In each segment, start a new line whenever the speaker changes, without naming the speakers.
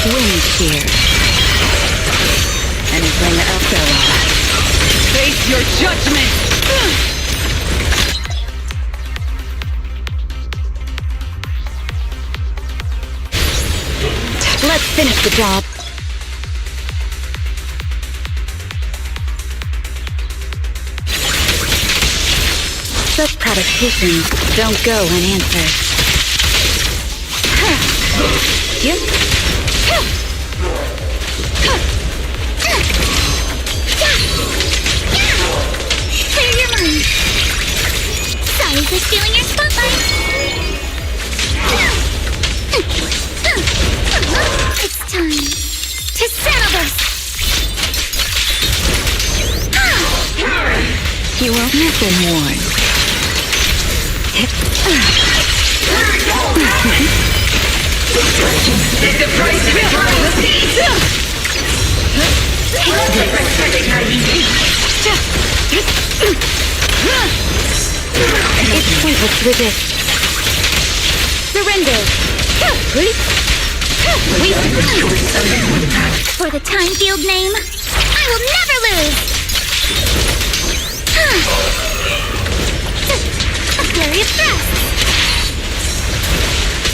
Wind shear. Anything afterlife.
Face your judgment!
Let's finish the job. Such provocations don't go unanswered.
Clear your mind. Sorry for stealing your spotlight. It's time to settle this.
You won't have been warned.
It's the price of eternal peace!
It's pointless to resist. Surrender!
For the Timefield name, I will never lose! A flurry of thrusts!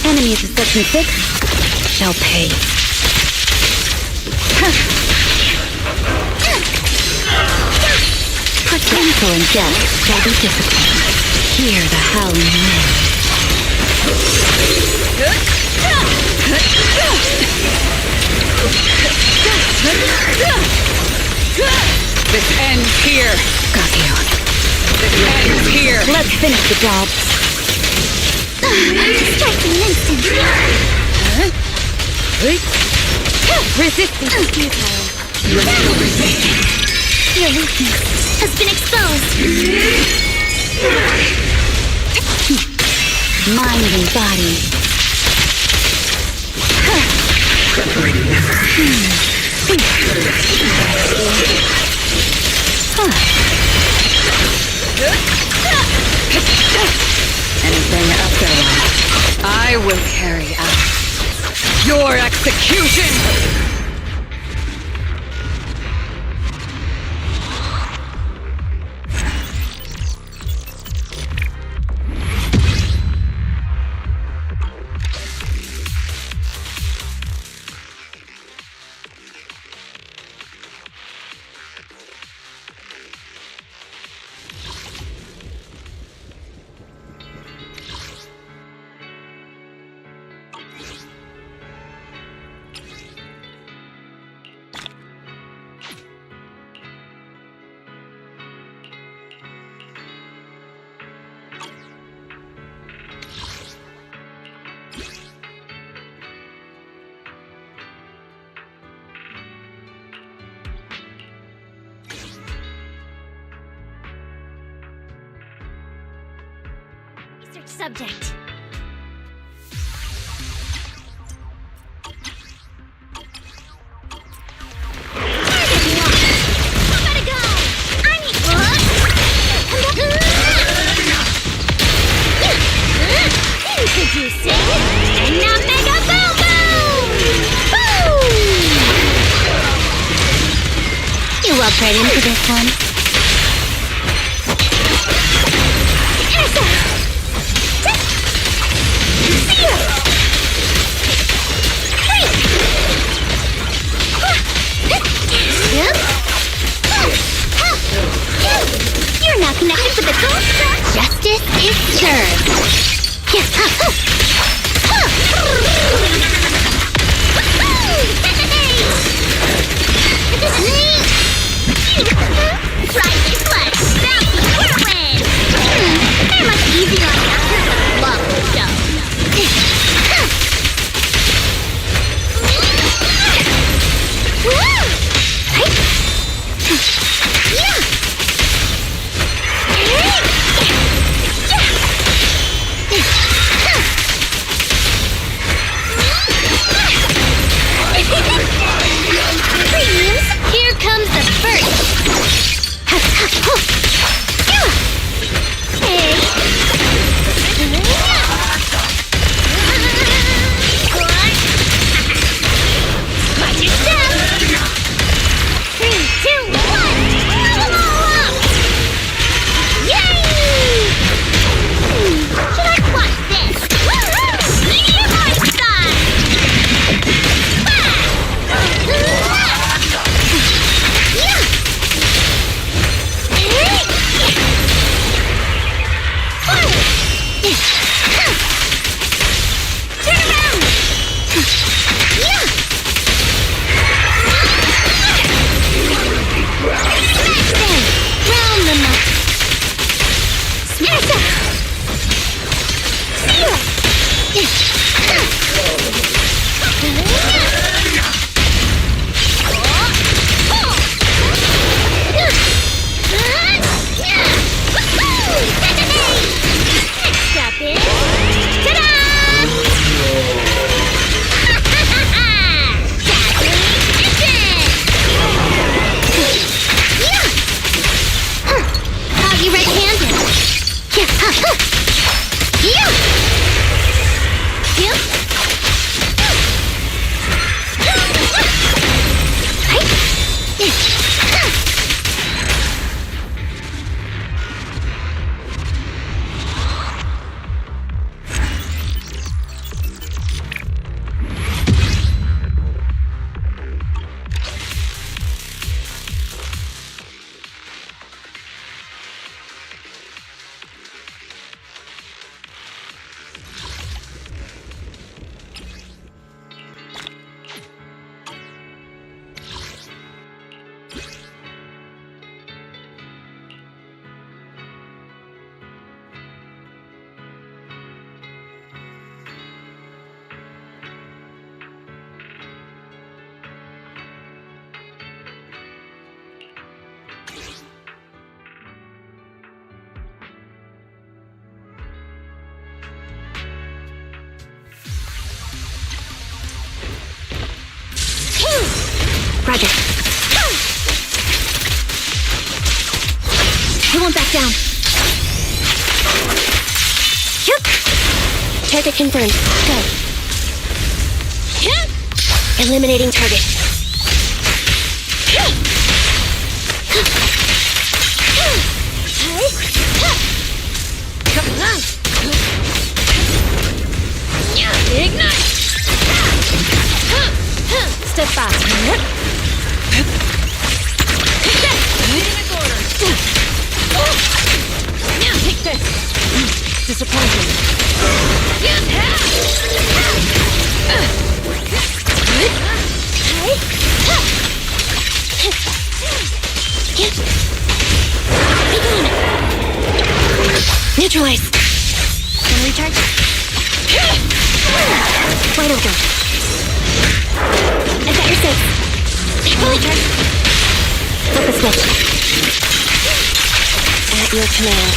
Enemies of Section 6 shall pay. Potential and death shall be disciplined. Hear the howling wind.
This ends here.
Got you.
This ends here.
Let's finish the job.
Strike in an instant!
Resistance is futile.
Your weakness has been exposed!
Mind and body. Anything after one.
I will carry out your execution!
Research subject. Introducing the Mega Boom Boom! Boom! You walked right into this one. You're now connected with the gold star. Justice is served. Friday flesh, bouncy whirlwind. They're much easier on the after. Love the show. Here comes the first. Watch your step. 3, 2, 1. Level them all up. Yay! Should I watch this? Meteor Einstein! Turn around! Smash them! Round them up! Smash up! Next up is... Ta-da! Caught you red-handed. Roger. He won't back down.
Target confirmed. Go. Eliminating target.
Ignite! Step back. Leading its order. Now take this. Disappointing.
Neutralize. Can recharge. Final go. I've got your six. Can recharge. Focus switch. At your command.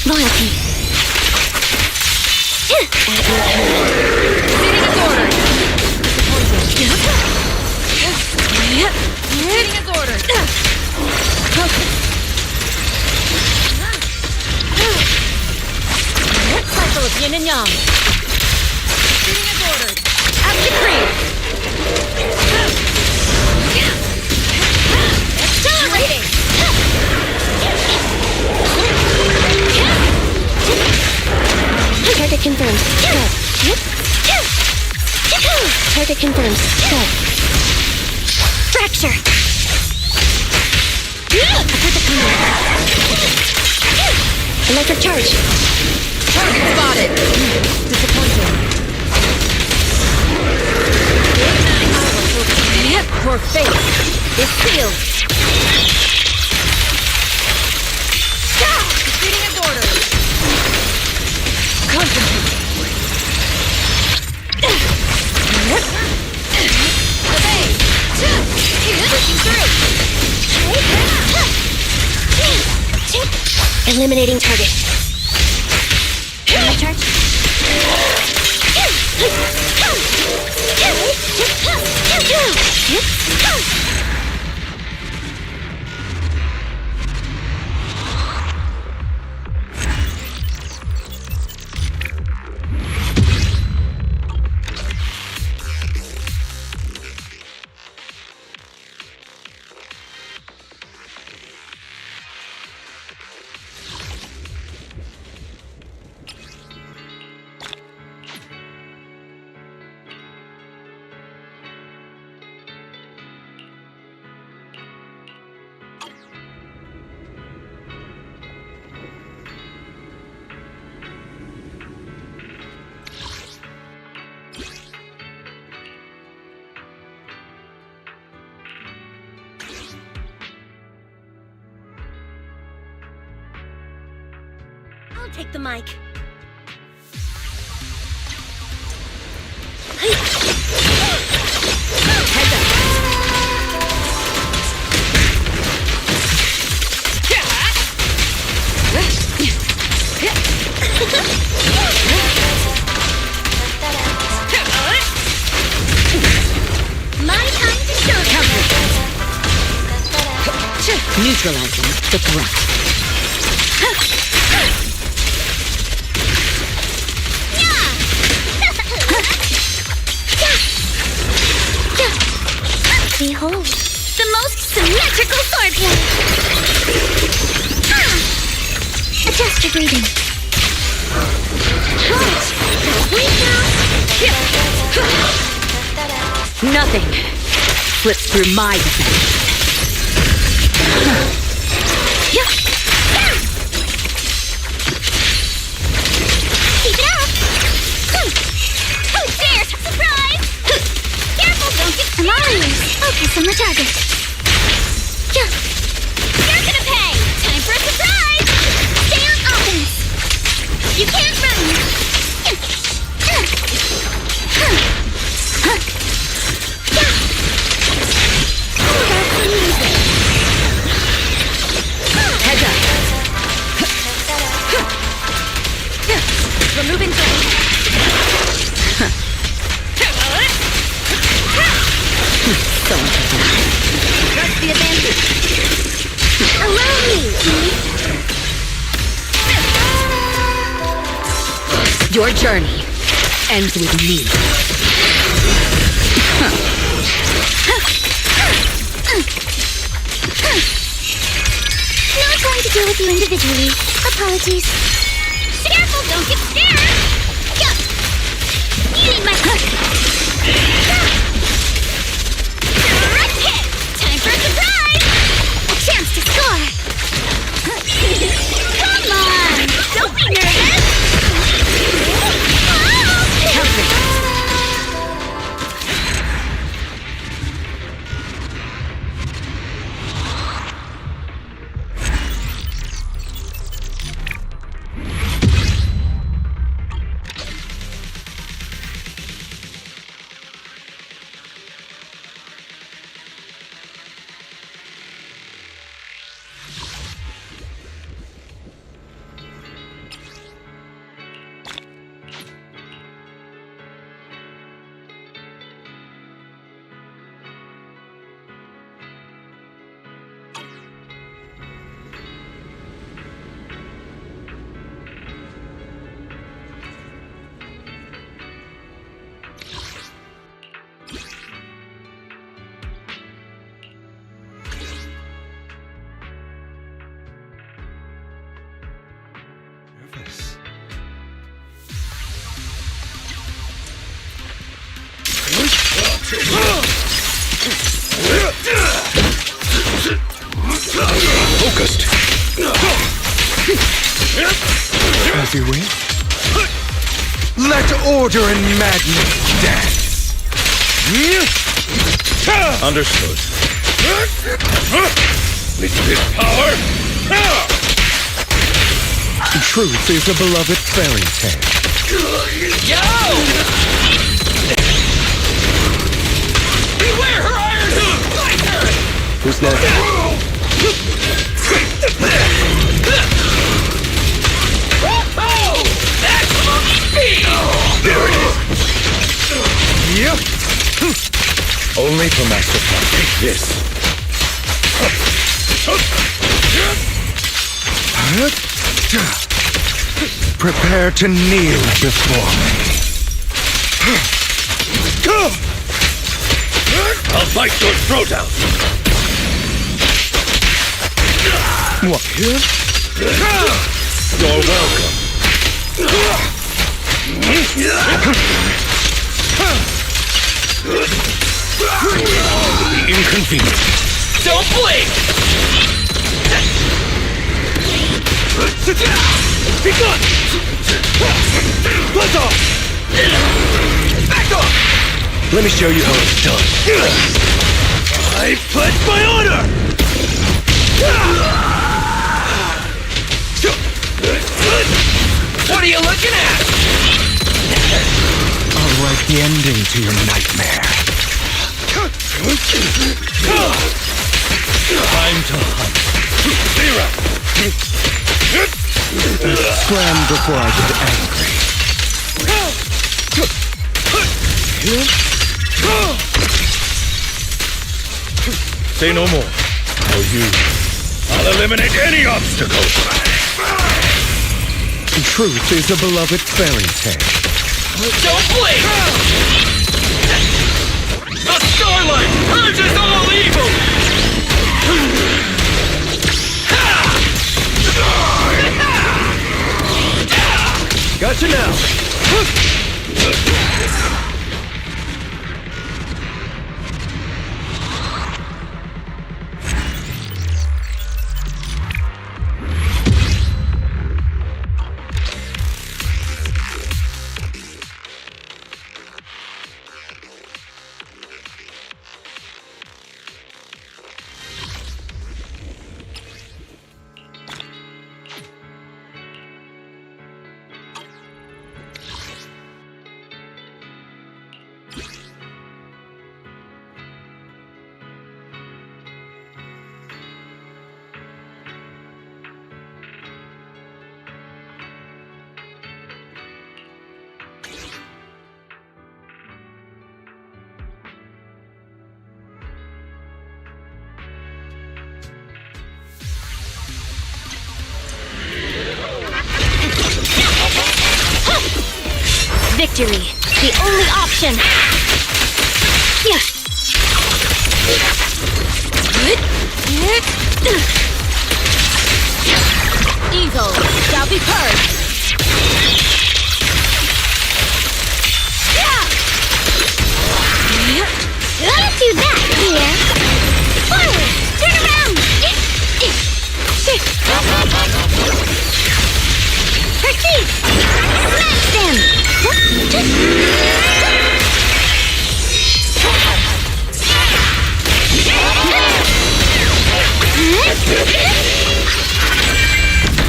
Loyalty. At your command.
Leading its order. Leading its order. Cycle of yin and yang. Leading its order. As decreed. Accelerating.
Target confirmed. Go. Target confirmed. Go. Fracture. I've heard the command. Electric charge.
Target spotted. Disappointing. Your fate is sealed. Defeating its order. Concentrate. Obey. Pushing through.
Eliminating target. Charge. I'll take the mic.
My time to show them.
Neutralizing the threat.
Behold.
The most symmetrical swordplay.
Adjust your breathing.
Right. Wait now.
Nothing slips through my defense.
Keep it up. Who dares? Surprise! Careful, don't get
I'm on you. Focus on the target.
You're gonna pay. Time for a surprise. Stay on offense. You can't run.
Heads up. Removing threat. So trust the advantage.
Allow me.
Your journey ends with me.
Not going to deal with you individually. Apologies. Careful, don't get scared! You need my hook! Right hit! Time for a surprise! A chance to score! Come on! Don't be nervous!
Focused. As you wish. Let order and madness dance.
Understood. With this power,
Truth is a beloved fairy tale.
yo! Beware her iron hook! Like her!
Who's next?
Oh! That's monkey speed! There it is!
Yep.
Only for Master Plan. Take this.
Prepare to kneel before me.
I'll bite your throat out!
What?
You're welcome. The inconvenient. Don't blink! Be gone! Let off! Back off!
Let me show you how it's done.
I pledge my honor! What are you looking at?
I'll write the ending to your nightmare.
Time to hunt. Zero!
Slam before I get angry.
Say no more. Or I'll eliminate any obstacle.
Truth is a beloved fairy tale.
Don't blink! The starlight purges all evil!
Gotcha now.
Victory, the only option. Yeah.
Evil shall be purged.
Can't do that here. Forward! Turn around! Proceed! Smash them!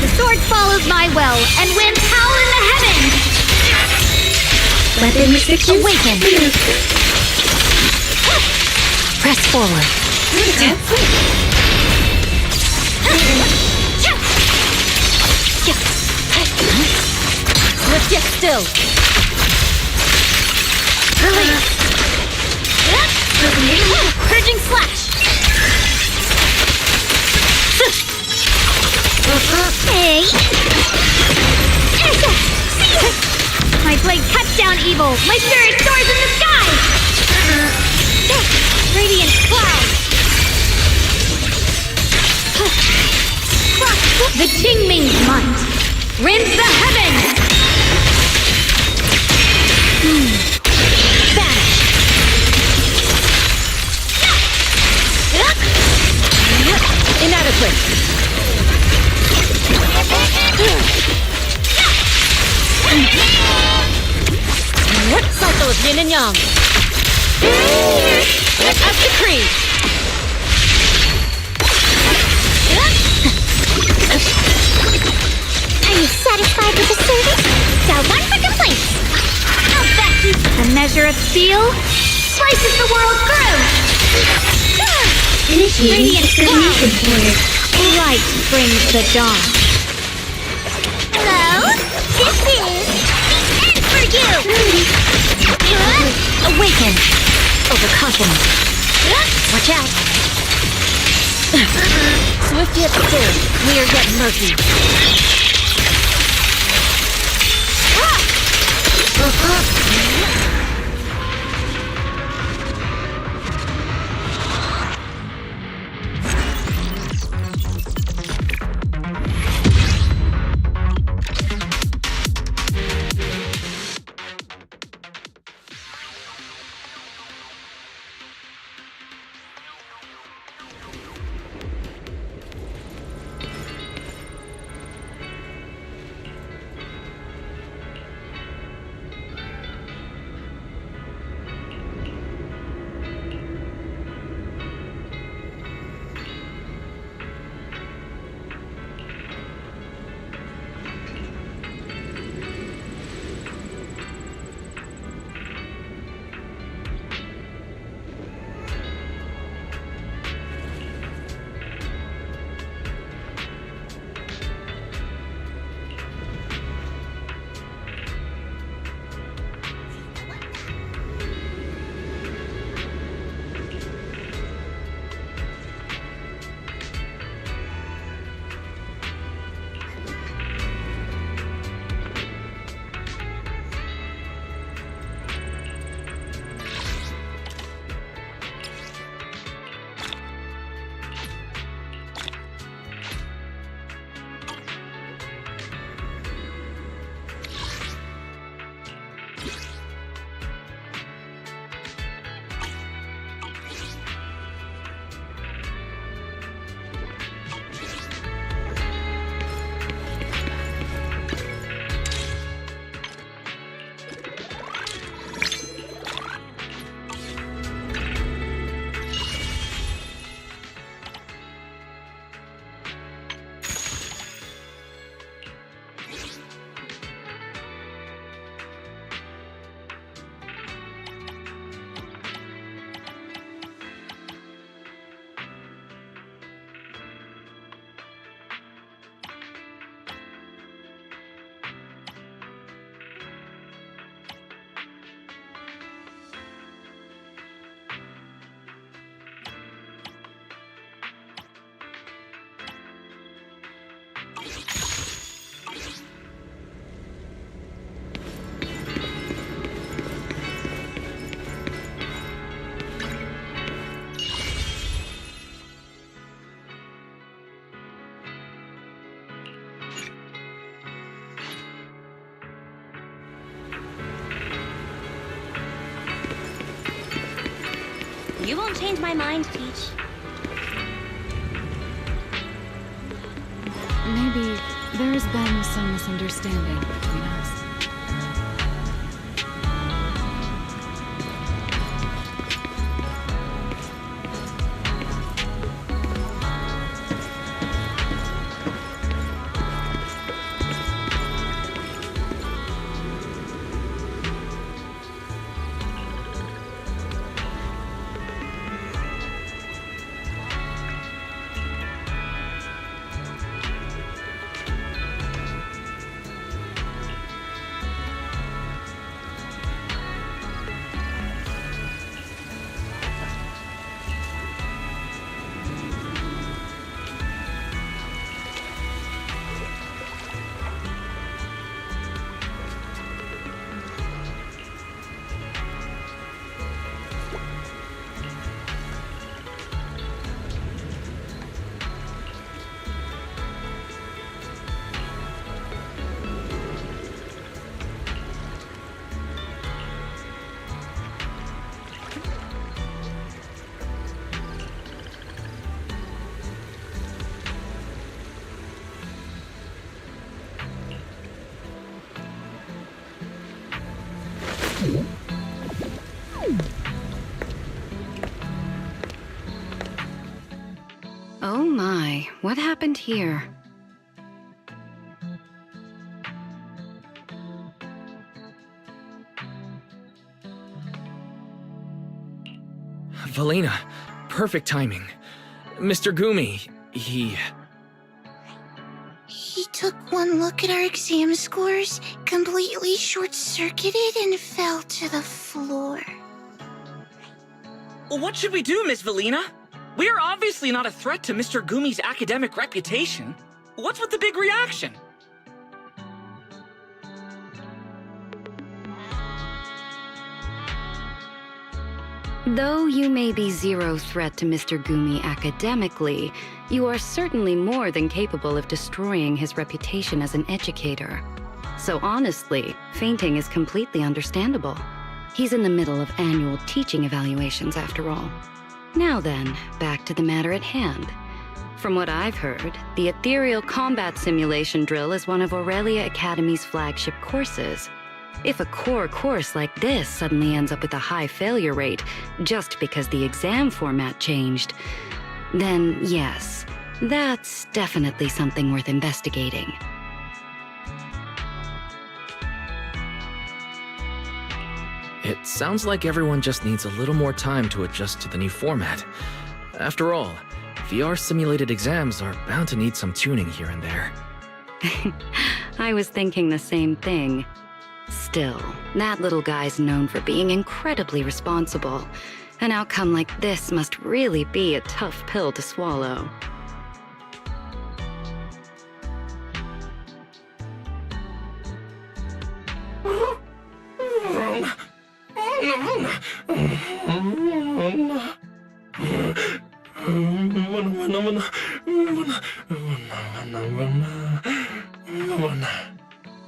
The sword follows my will and winds howl in the heavens!
Weapon restrictions.
Awaken!
Press forward.
Swift yet still.
Release! Purging slash! Hey! My blade cuts down evil! My spirit soars in the sky! Radiant cloud! The Qingming's might rends the heavens! Vanish!
Inadequate. Cycle of yin and yang. As decreed.
Are you satisfied with the service? Dial 1 for complaints! I'll back you! A measure of steel slices the world through!
Initiating
Radiant
extermination order.
Light brings the dawn. Hello? This is the end for you!
Awaken. Overconfident.
Watch out!
Swift yet still. Clear yet murky.
You won't change my mind, Peach.
Maybe there's been some misunderstanding between us. Oh my, what happened here?
Valina, perfect timing. Mr. Gumi, he
took one look at our exam scores, completely short-circuited, and fell to the floor.
What should we do, Miss Valina? We are obviously not a threat to Mr. Gumi's academic reputation. What's with the big reaction?
Though you may be zero threat to Mr. Gumi academically, you are certainly more than capable of destroying his reputation as an educator. So honestly, fainting is completely understandable. He's in the middle of annual teaching evaluations after all. Now then, back to the matter at hand. From what I've heard, the Ethereal Combat Simulation Drill is one of Aurelia Academy's flagship courses. If a core course like this suddenly ends up with a high failure rate just because the exam format changed, then yes, that's definitely something worth investigating.
It sounds like everyone just needs a little more time to adjust to the new format. After all, VR-simulated exams are bound to need some tuning here and there.
I was thinking the same thing. Still, that little guy's known for being incredibly responsible. An outcome like this must really be a tough pill to swallow.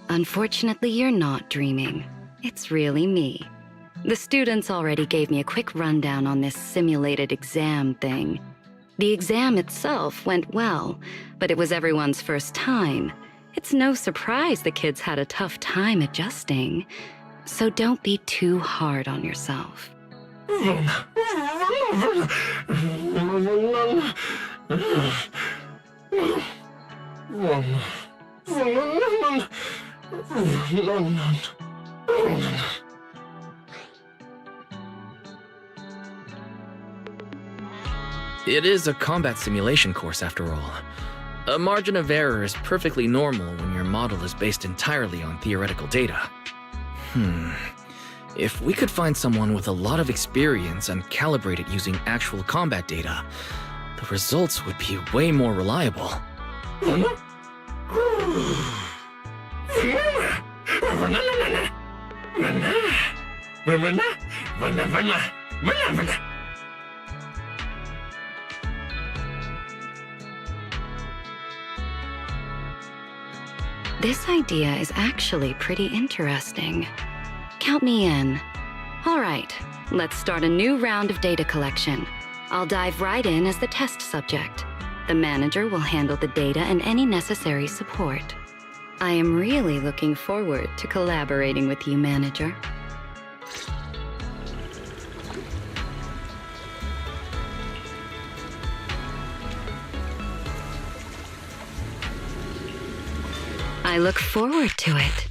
Unfortunately, you're not dreaming. It's really me. The students already gave me a quick rundown on this simulated exam thing. The exam itself went well, but it was everyone's first time. It's no surprise the kids had a tough time adjusting. So don't be too hard on yourself.
It is a combat simulation course after all. A margin of error is perfectly normal when your model is based entirely on theoretical data. If we could find someone with a lot of experience and calibrate it using actual combat data, the results would be way more reliable.
This idea is actually pretty interesting. Count me in. All right, let's start a new round of data collection. I'll dive right in as the test subject. The manager will handle the data and any necessary support. I am really looking forward to collaborating with you, manager. I look forward to it.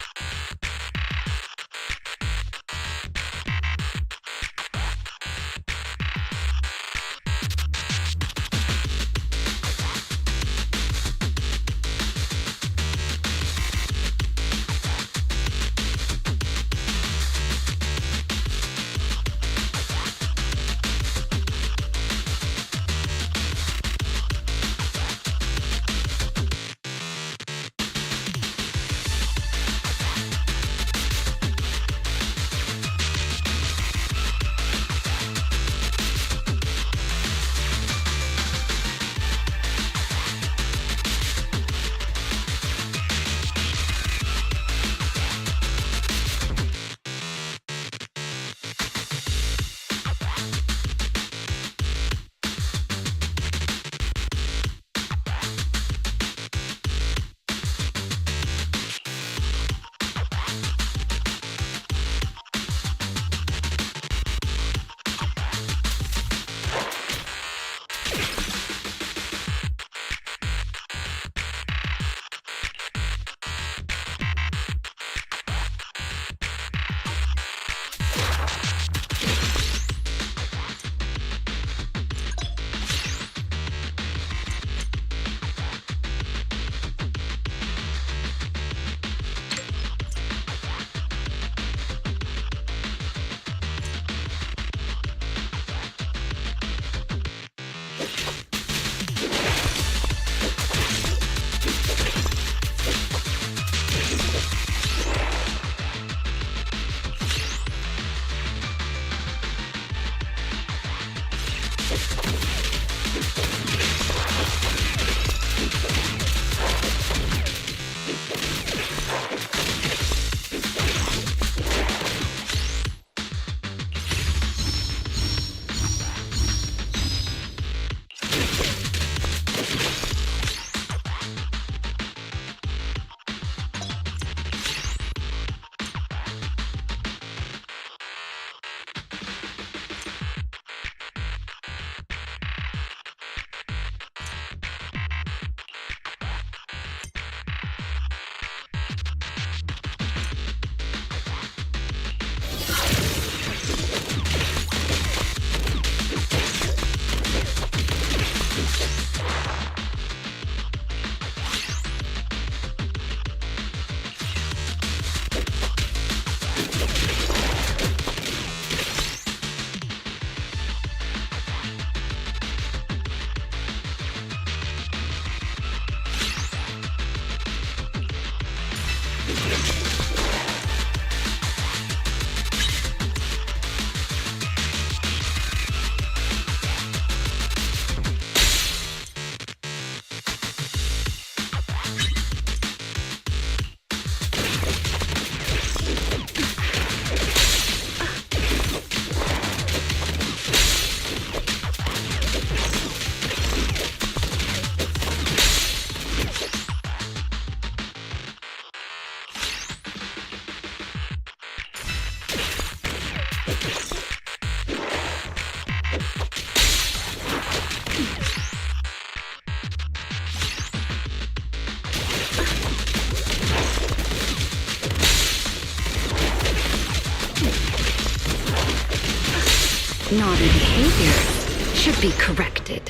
Naughty behavior should be corrected.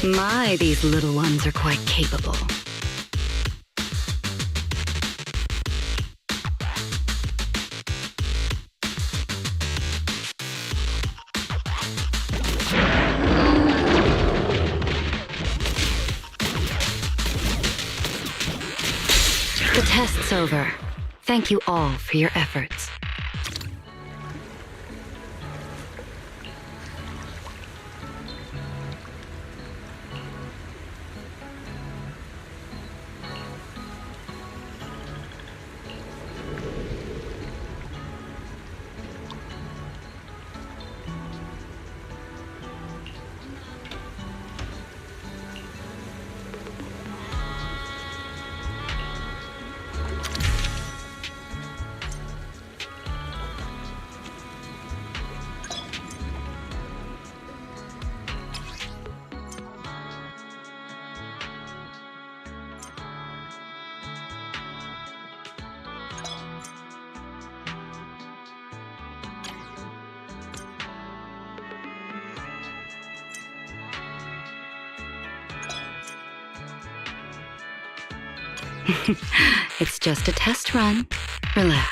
My, these little ones are quite capable. test's over. Thank you all for your efforts. It's just a test run. Relax.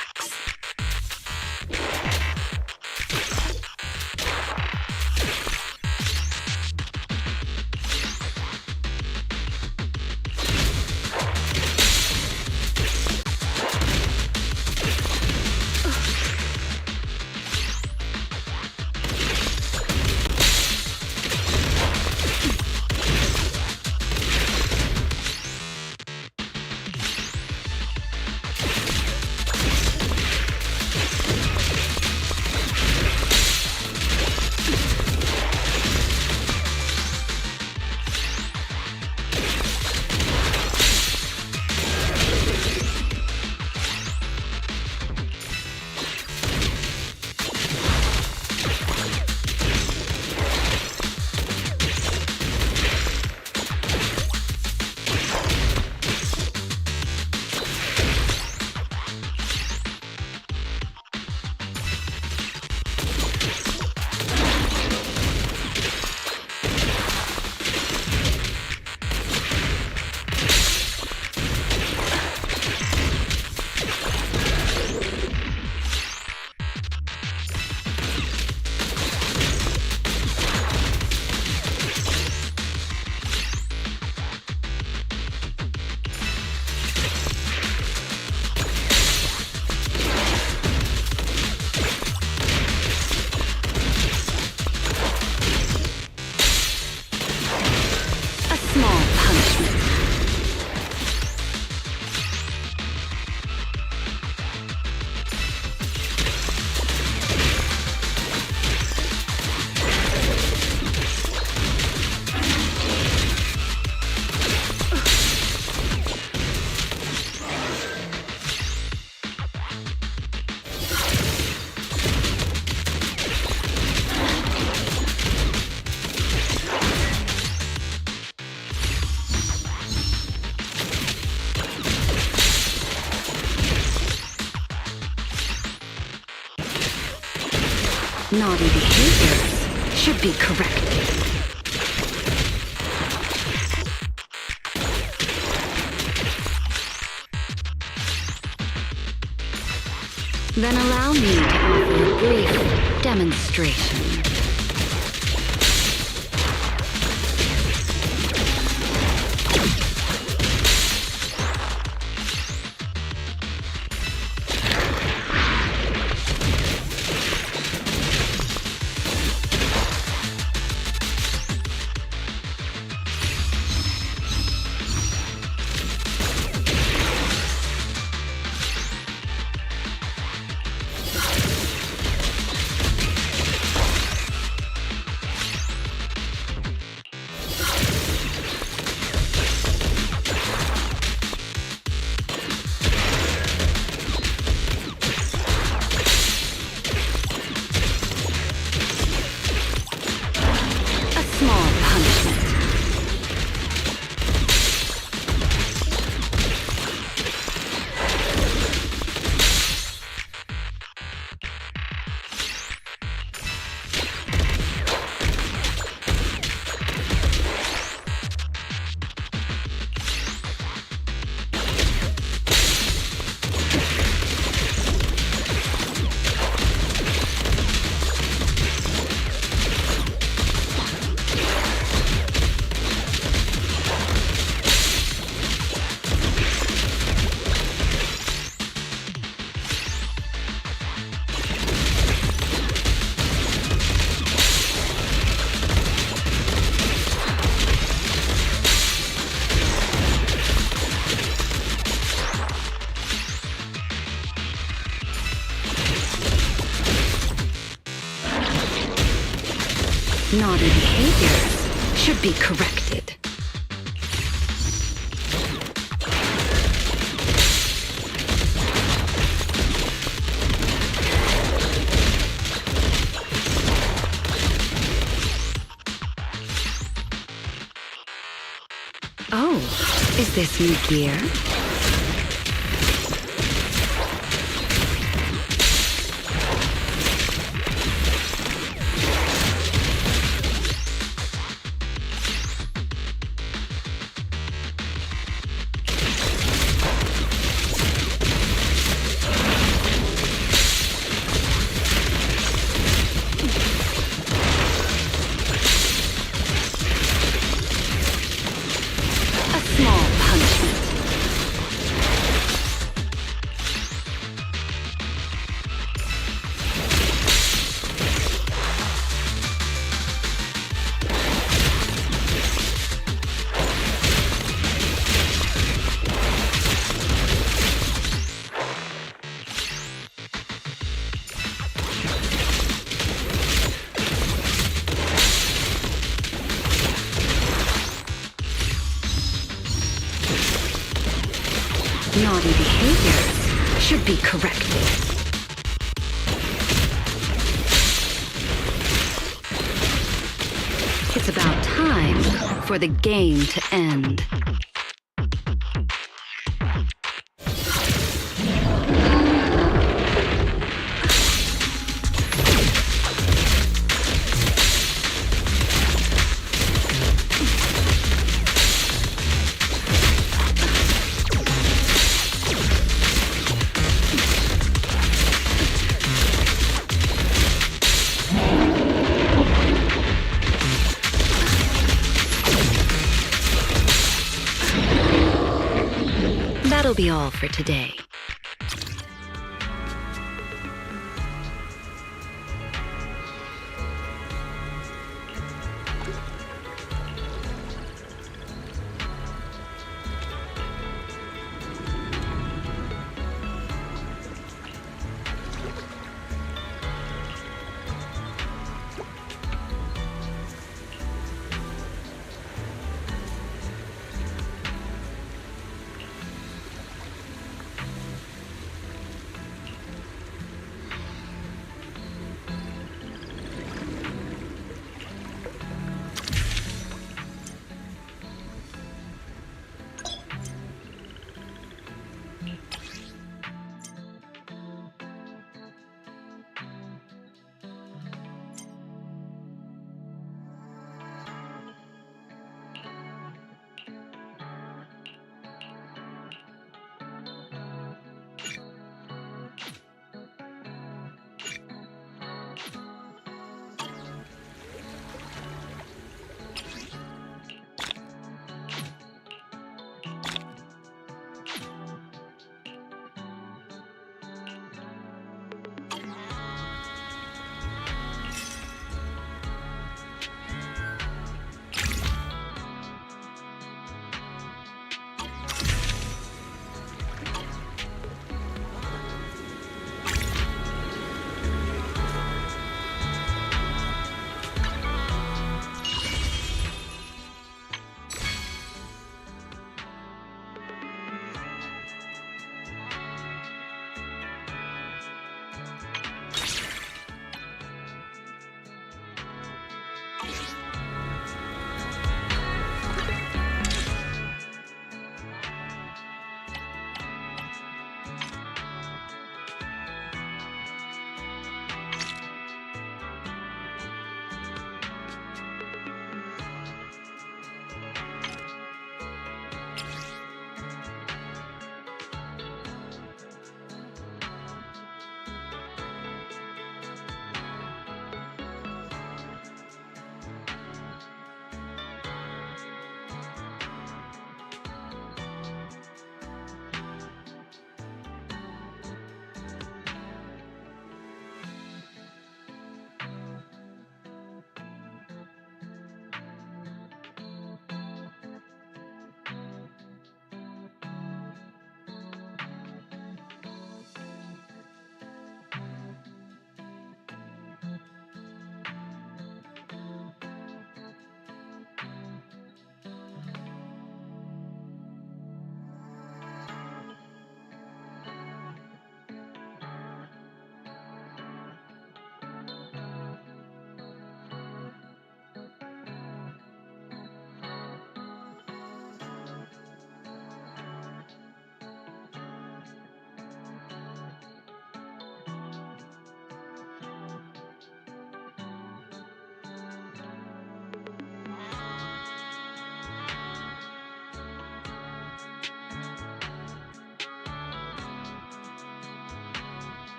Naughty behaviors should be corrected. Then allow me to offer a brief demonstration. Naughty behaviors should be corrected. Oh, is this new gear? Naughty behaviors should be corrected. It's about time for the game to end. That'll be all for today.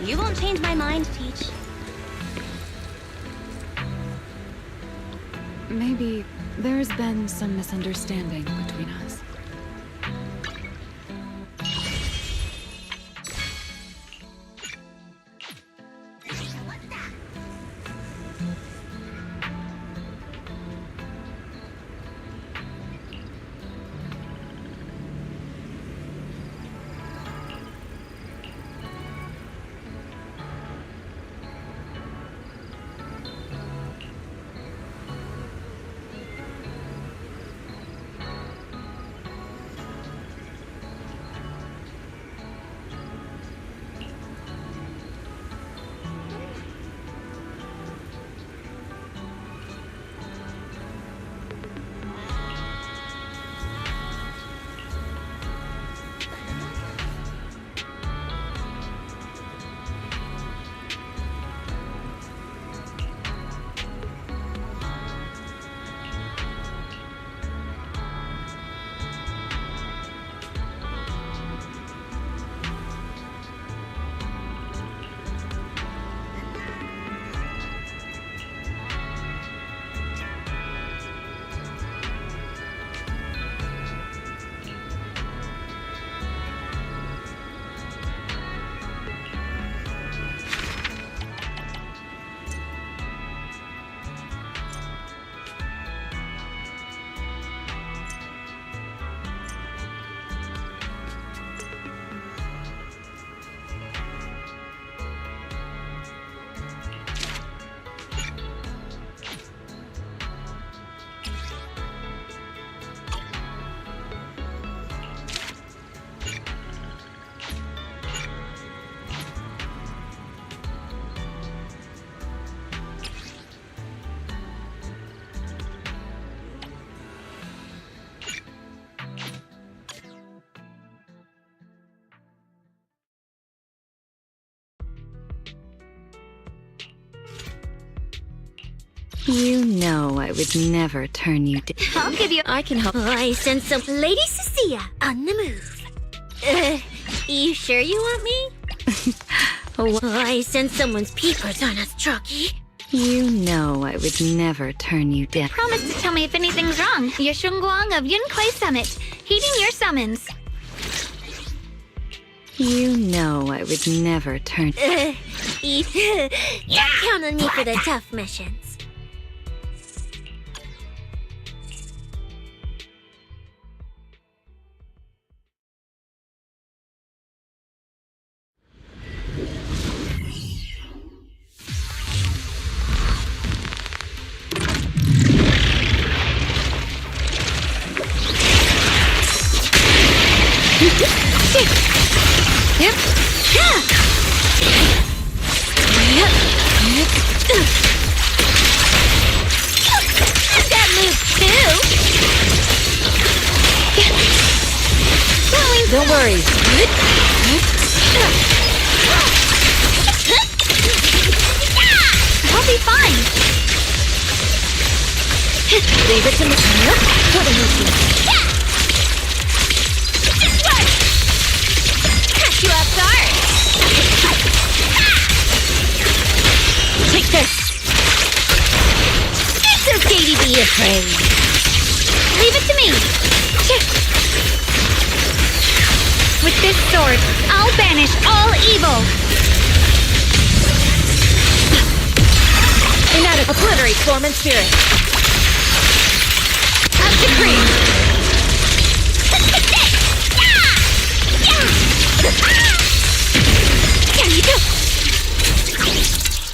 You won't change my mind, Peach.
Maybe there's been some misunderstanding between us.
You know I would never turn you down.
I'll give you. I can help. I sense some. Lady Cecilia on the move. You sure you want me? I sense someone's peepers on us, Chucky.
You know I would never turn you down.
Promise to tell me if anything's wrong. Yeshunguang of Yunkai Summit, heeding your summons.
You know I would never turn.
Don't count on me for the tough missions. That move too.
Don't worry.
I'll be fine.
Leave it to me. What a mission.
Catch you off guard.
Take this.
It's okay to be afraid. Leave it to me. With this sword, I'll banish all evil.
Inadequate. Obliterate form and spirit. Up to cream.
Can you do?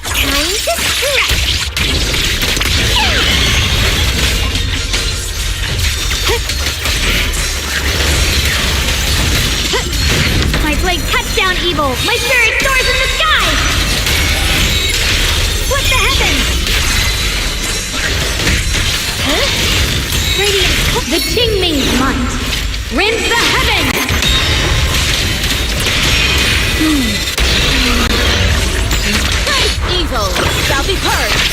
Time to strike. My blade cuts down evil. My spirit soars in the sky. What the heavens? Huh? Radiant. The Qingming's might. Rends the heavens.
Evil shall be purged.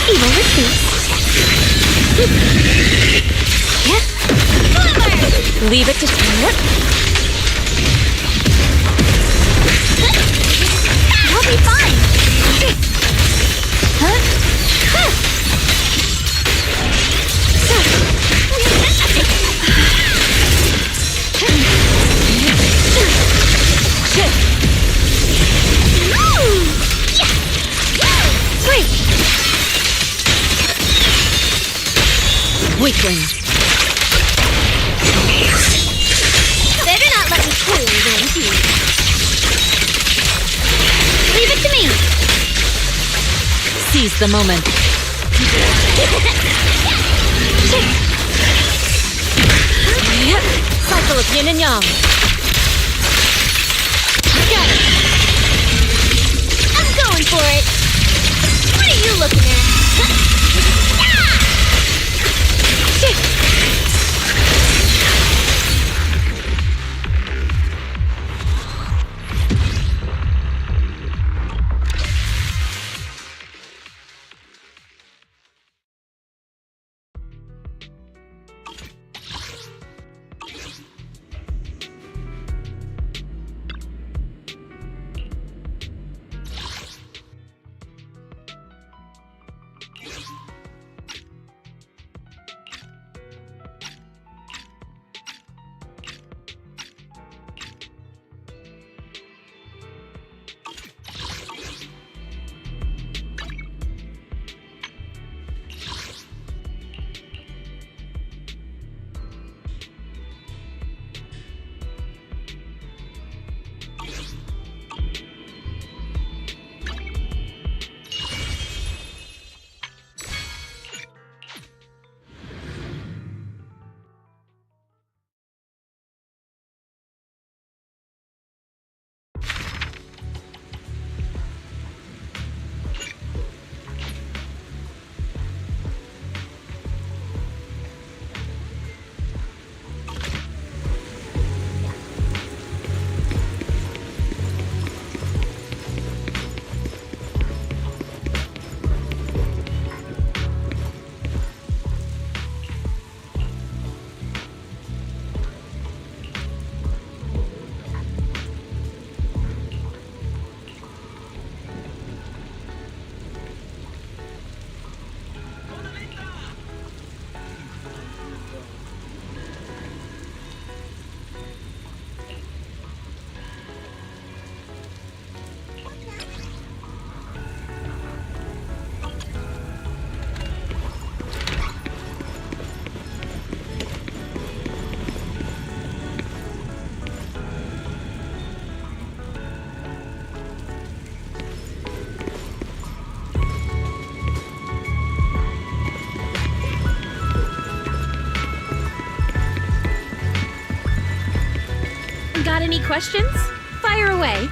Evil retreats.
Leave it to...
You'll be fine!
Weakling.
Better not let me kill you then, too. Leave it to me!
Seize the moment. Cycle of yin and yang.
Got it! I'm going for it! What are you looking at?
Got any questions? Fire away.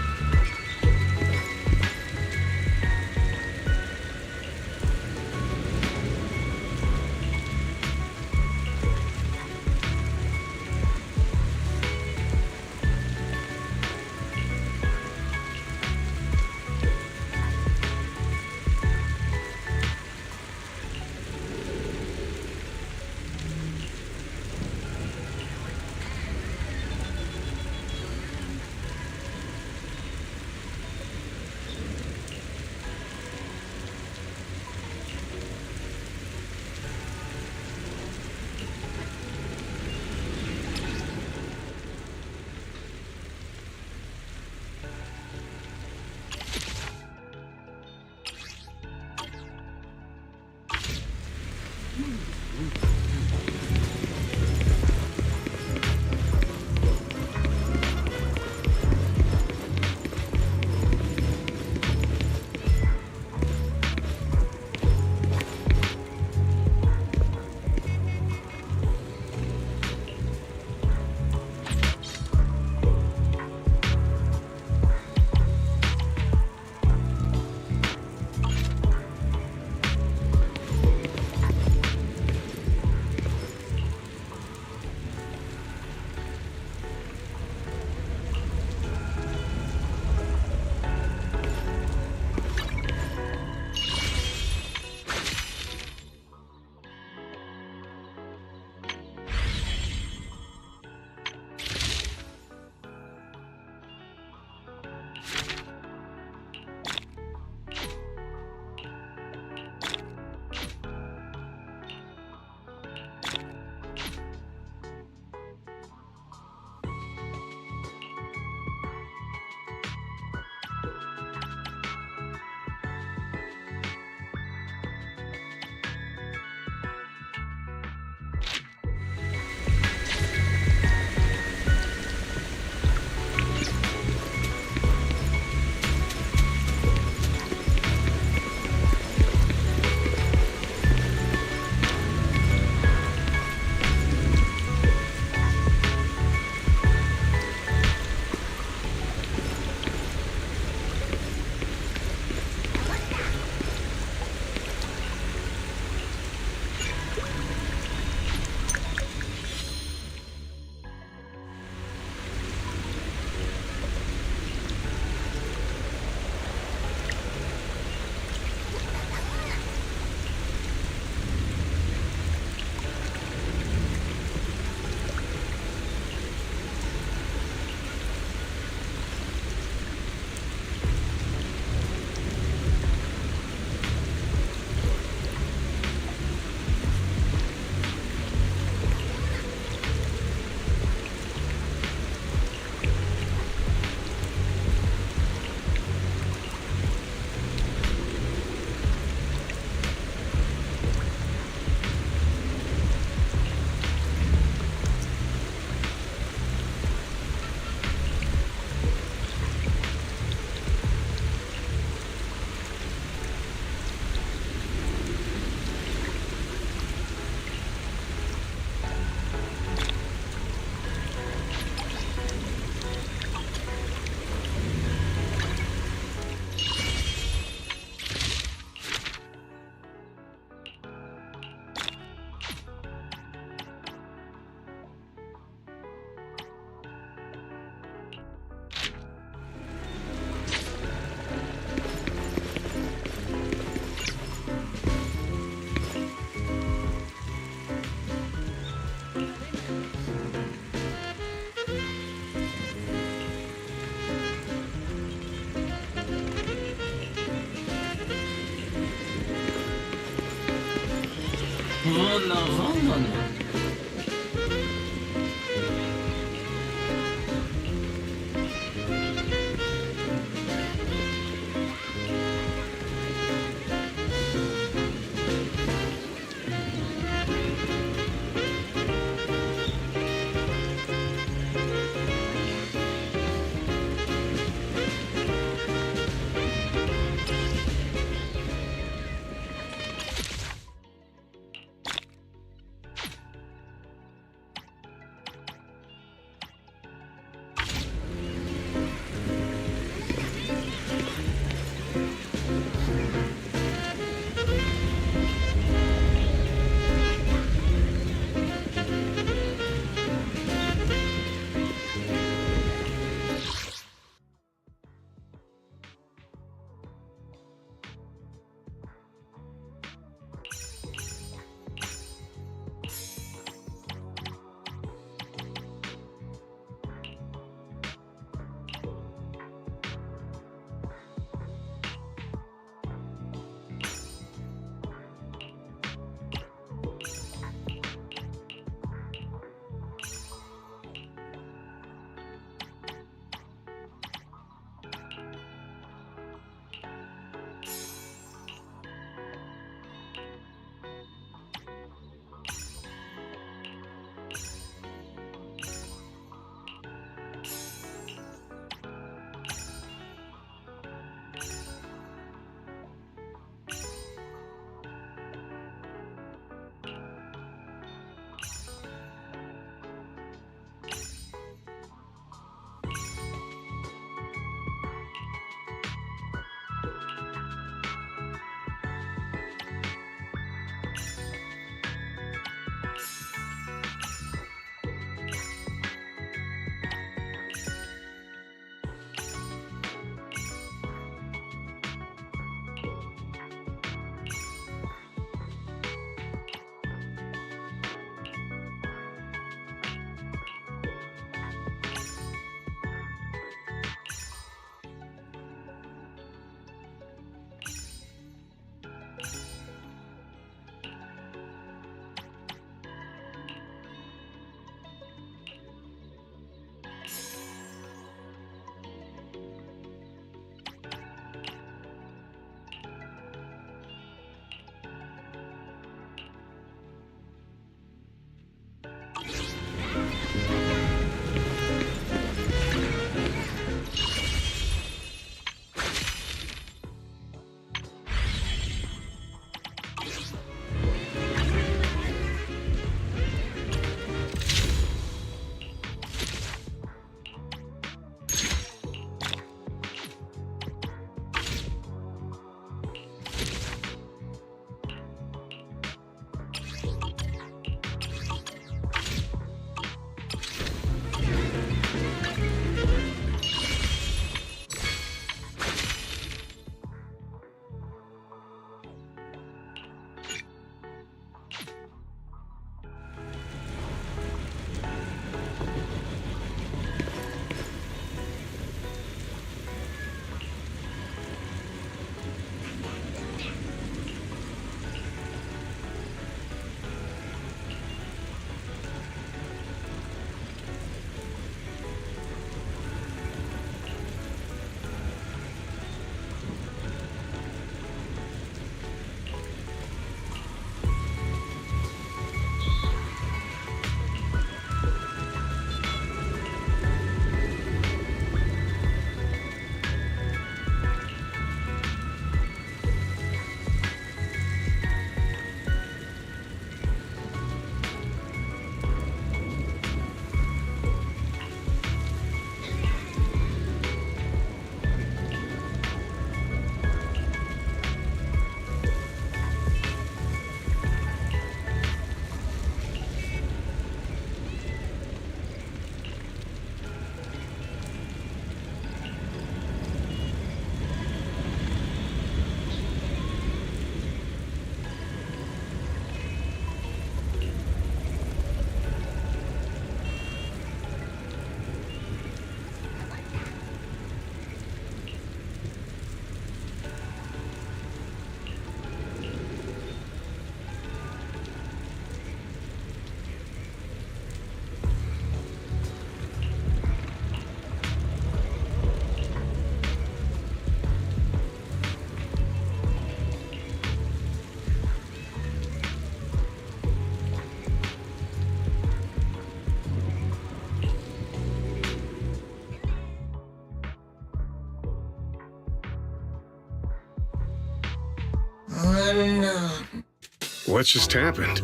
What just happened?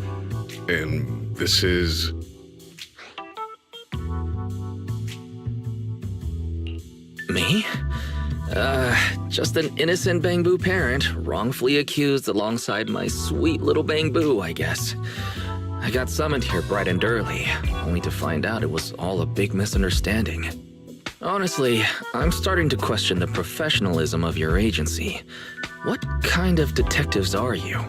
And this is...
Me? Just an innocent Bangbu parent, wrongfully accused alongside my sweet little Bangbu, I guess. I got summoned here bright and early, only to find out it was all a big misunderstanding. Honestly, I'm starting to question the professionalism of your agency. What kind of detectives are you?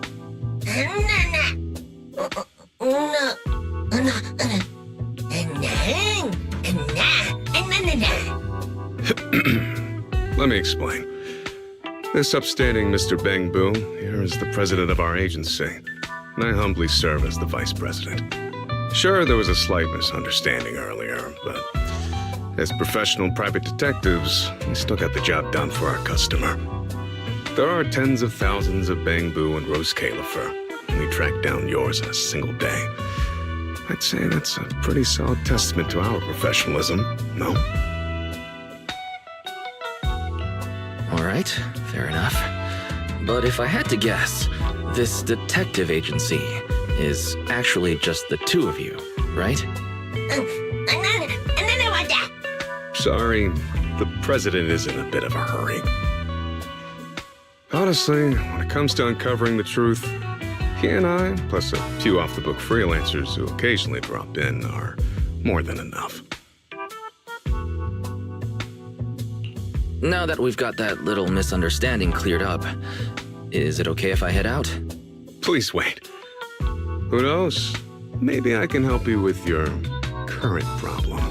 Let me explain. This upstanding Mr. Bangbu here is the president of our agency, and I humbly serve as the vice president. Sure, there was a slight misunderstanding earlier, but as professional private detectives, we still got the job done for our customer. There are tens of thousands of Bangbu and Rose Califer, and we tracked down yours in a single day. I'd say that's a pretty solid testament to our professionalism, no?
All right, fair enough. But if I had to guess, this detective agency is actually just the two of you, right?
Sorry, the president is in a bit of a hurry. Honestly, when it comes to uncovering the truth, he and I, plus a few off-the-book freelancers who occasionally drop in, are more than enough.
Now that we've got that little misunderstanding cleared up, is it okay if I head out?
Please wait. Who knows? Maybe I can help you with your current problem.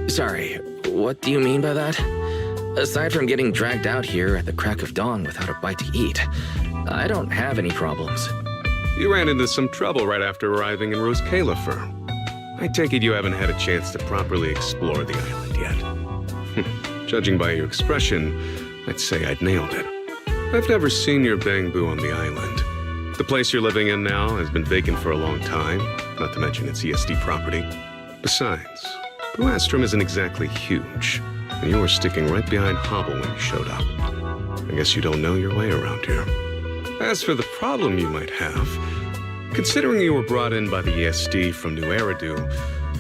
Sorry, what do you mean by that? Aside from getting dragged out here at the crack of dawn without a bite to eat, I don't have any problems.
You ran into some trouble right after arriving in Rose Califer. I take it you haven't had a chance to properly explore the island yet. Judging by your expression, I'd say I'd nailed it. I've never seen your Bangbu on the island. The place you're living in now has been vacant for a long time, not to mention it's ESD property. Besides, Buastrom isn't exactly huge, and you were sticking right behind Hobble when you showed up. I guess you don't know your way around here. As for the problem you might have, considering you were brought in by the ESD from New Eridu,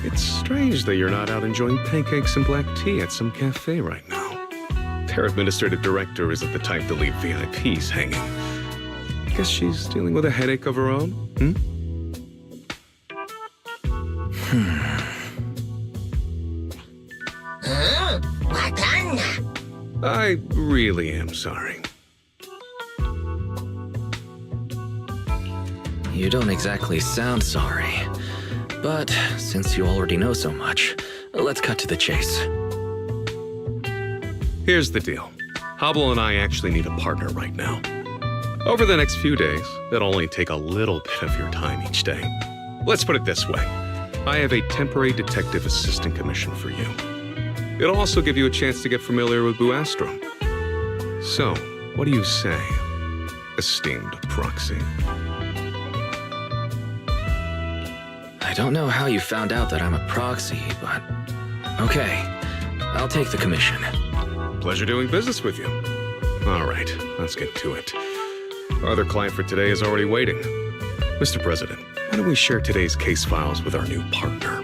it's strange that you're not out enjoying pancakes and black tea at some cafe right now. Their administrative director isn't the type to leave VIPs hanging. Guess she's dealing with a headache of her own, I really am sorry.
You don't exactly sound sorry. But since you already know so much, let's cut to the chase.
Here's the deal. Hobble and I actually need a partner right now. Over the next few days, it'll only take a little bit of your time each day. Let's put it this way. I have a temporary detective assistant commission for you. It'll also give you a chance to get familiar with Buastrom. So, what do you say, esteemed proxy?
I don't know how you found out that I'm a proxy, but okay. I'll take the commission.
Pleasure doing business with you. All right, let's get to it. Our other client for today is already waiting. Mr. President, why don't we share today's case files with our new partner?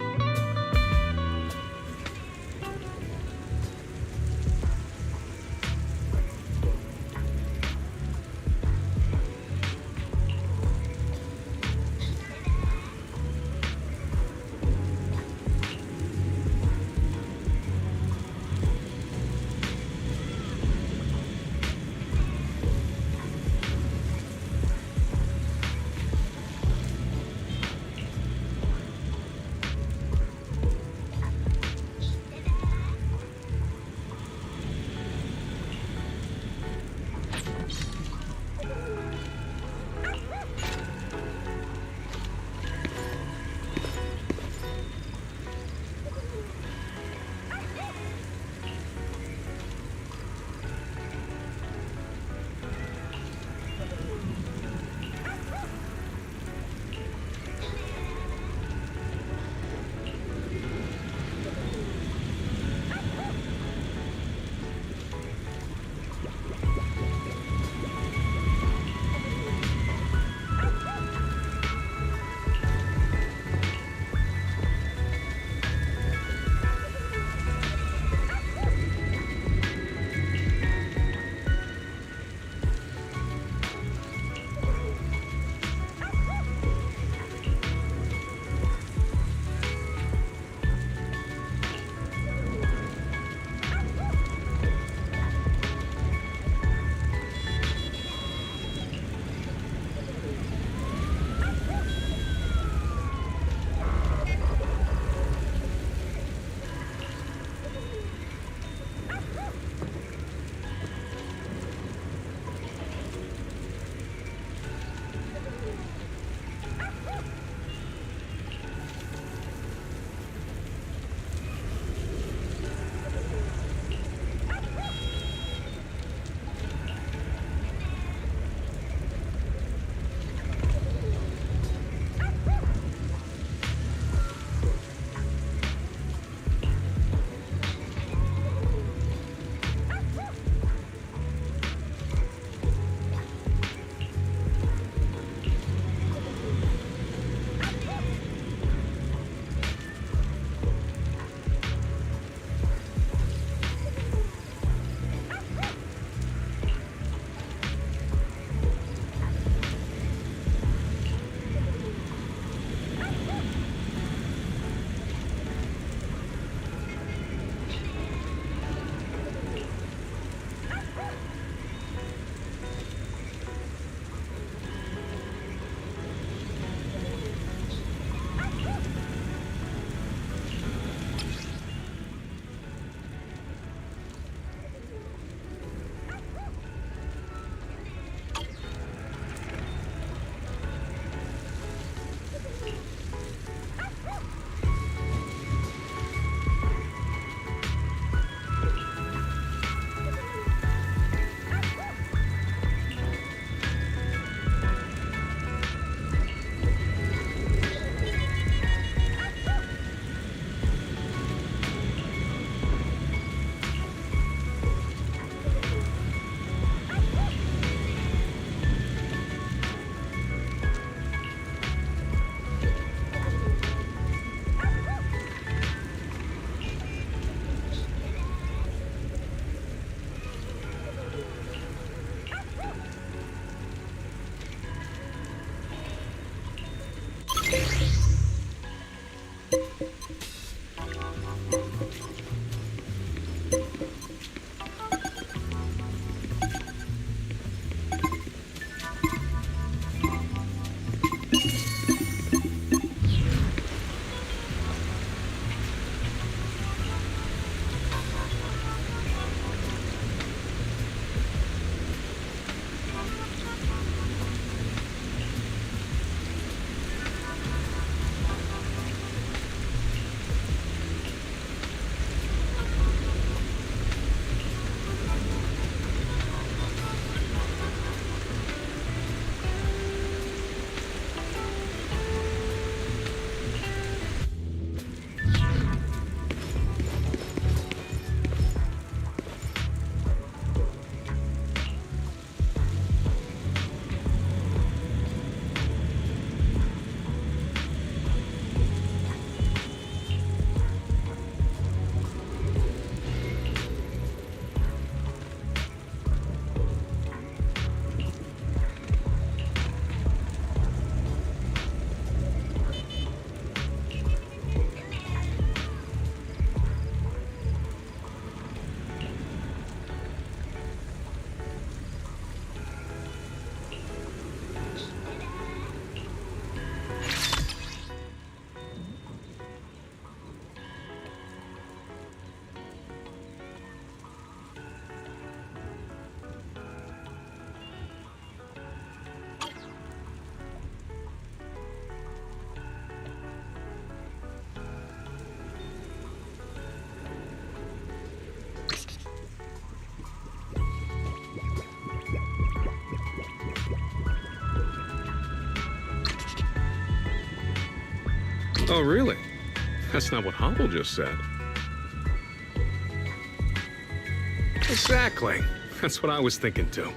Oh, really? That's not what Hobble just said. Exactly. That's what I was thinking too.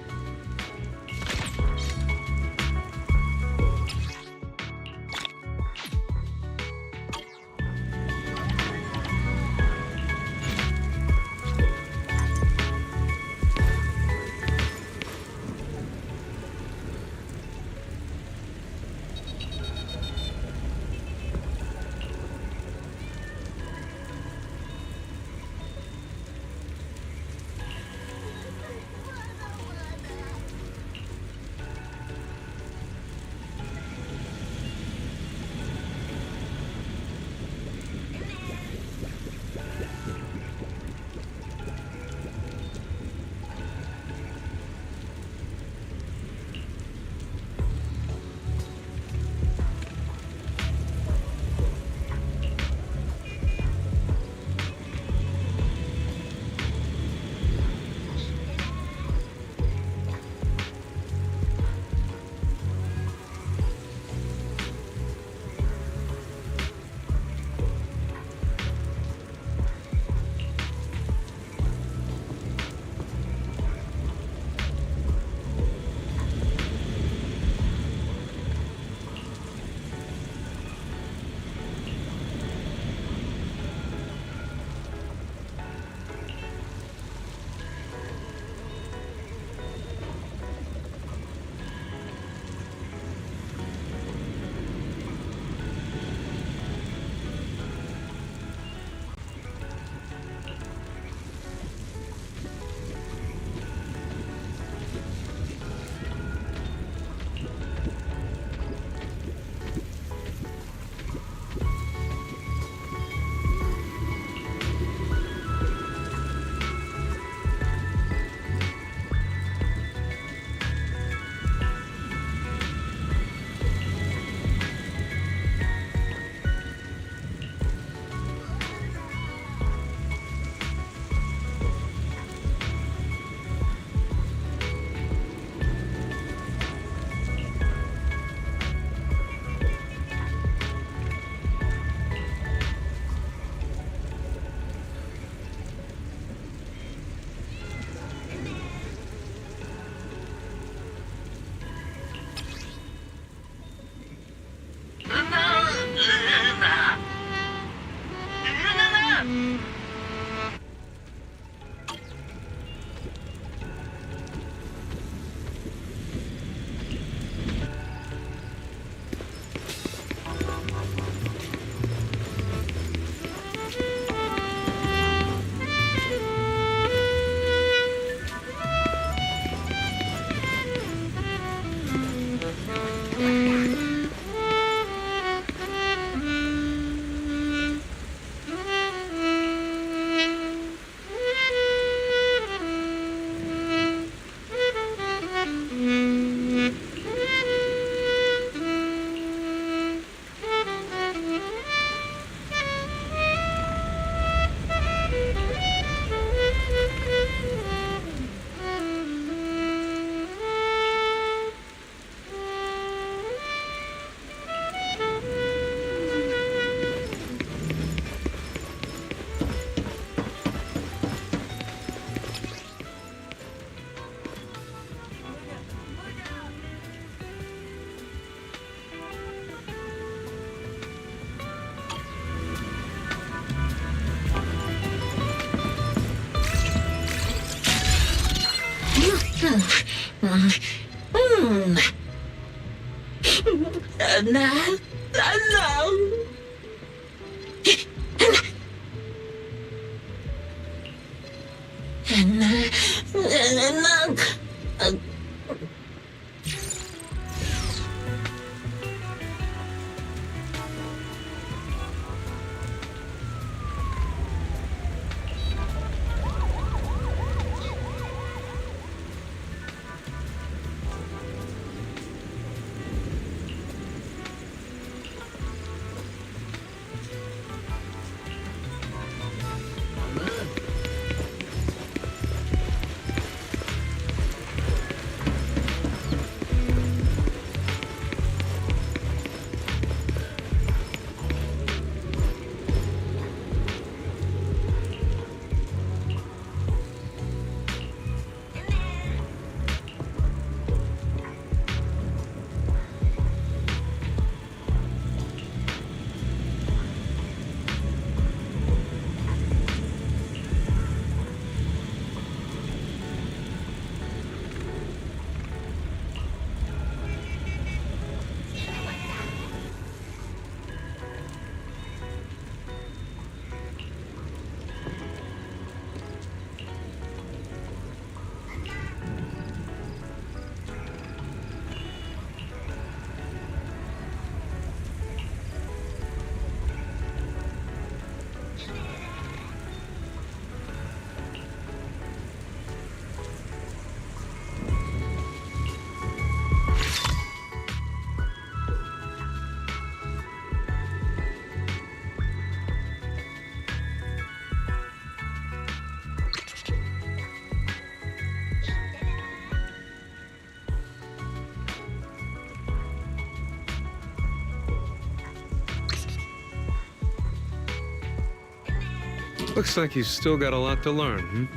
Looks like you've still got a lot to learn,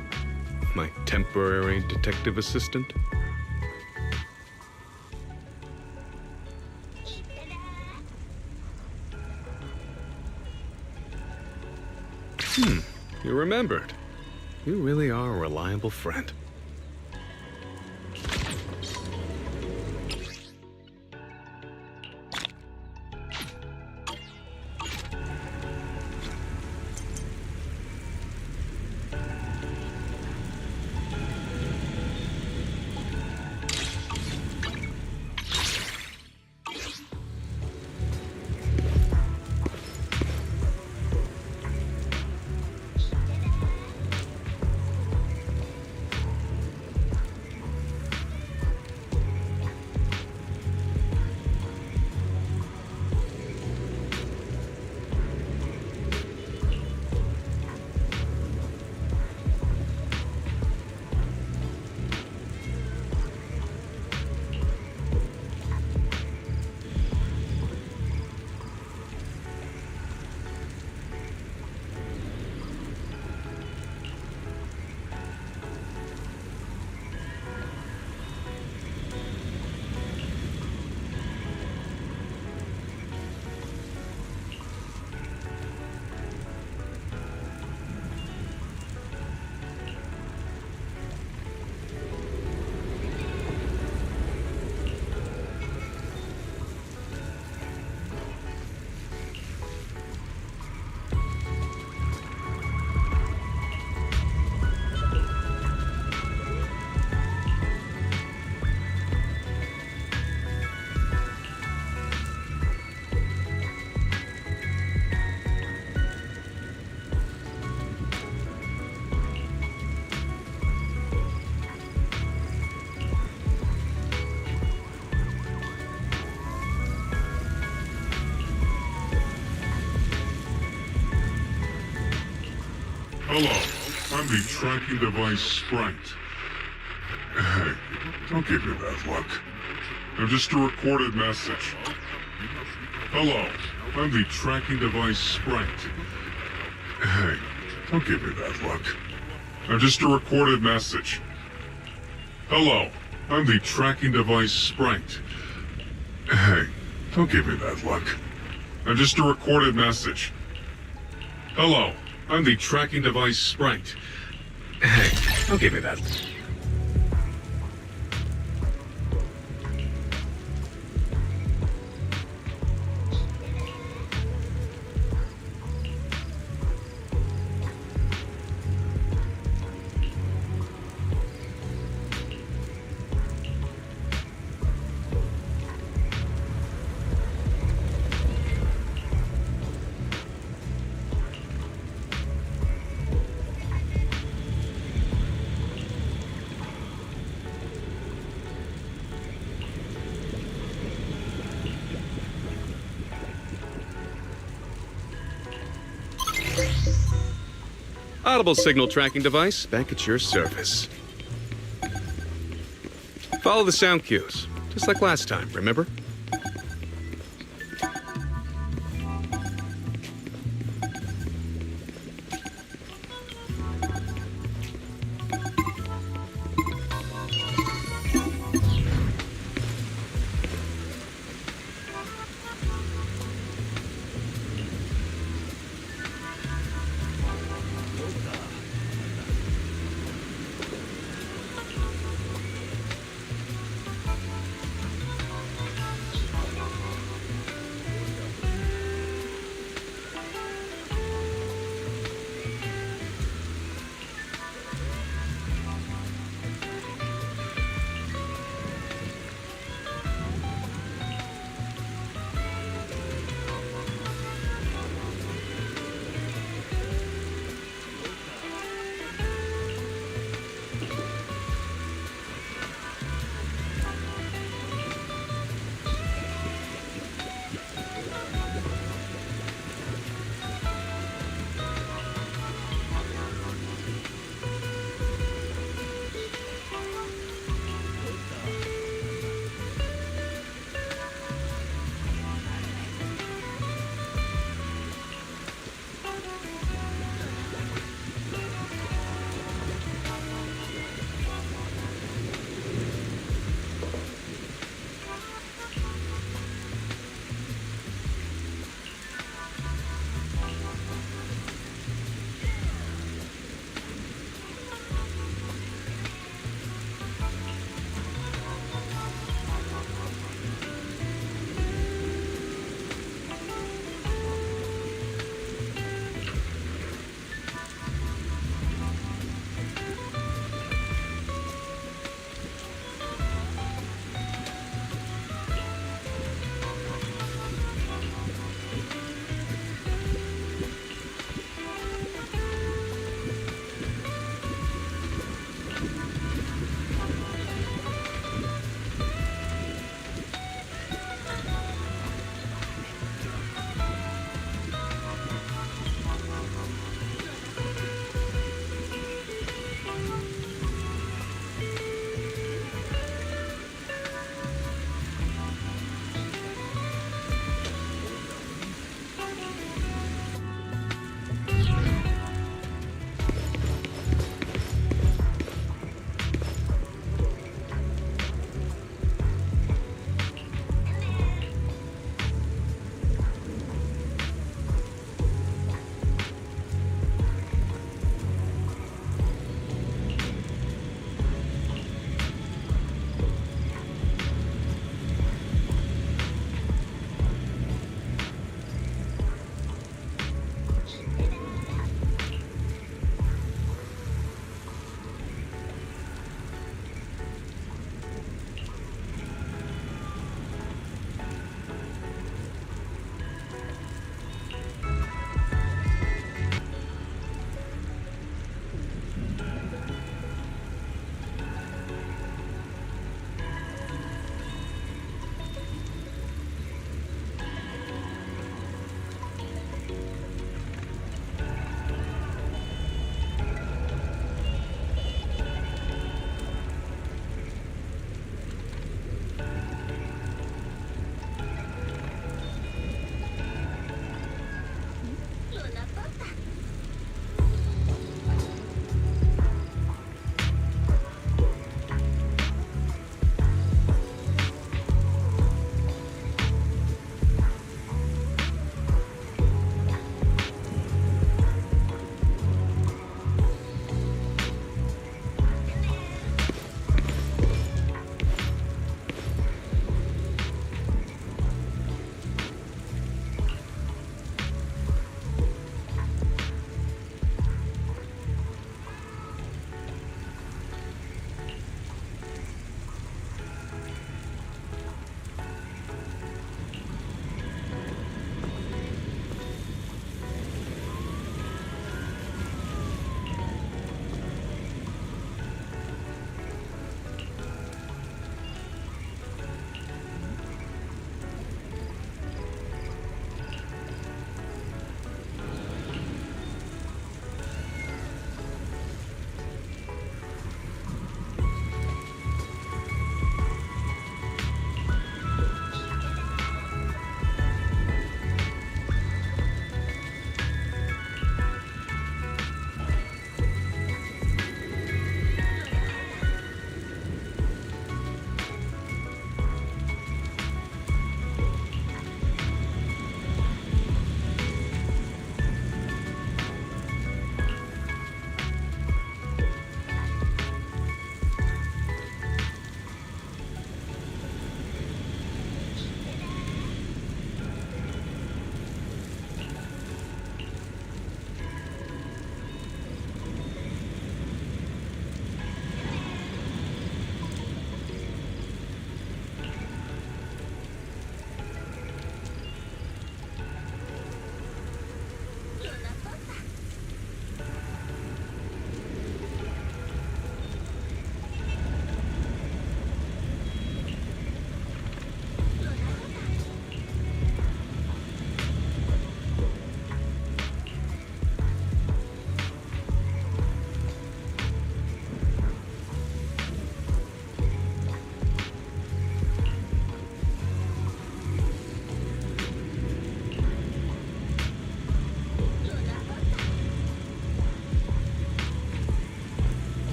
My temporary detective assistant. You remembered. You really are a reliable friend.
Hello, I'm the tracking device Sprite. Hey, don't give me that look. I'm just a recorded message. Hello, I'm the tracking device Sprite. Hey, don't give me that look. I'm just a recorded message. Hello, I'm the tracking device Sprite. Hey, don't give me that look. I'm just a recorded message. Hello, I'm the tracking device Sprite. Hey, don't give me that.
Audible signal tracking device back at your service. Follow the sound cues, just like last time, remember?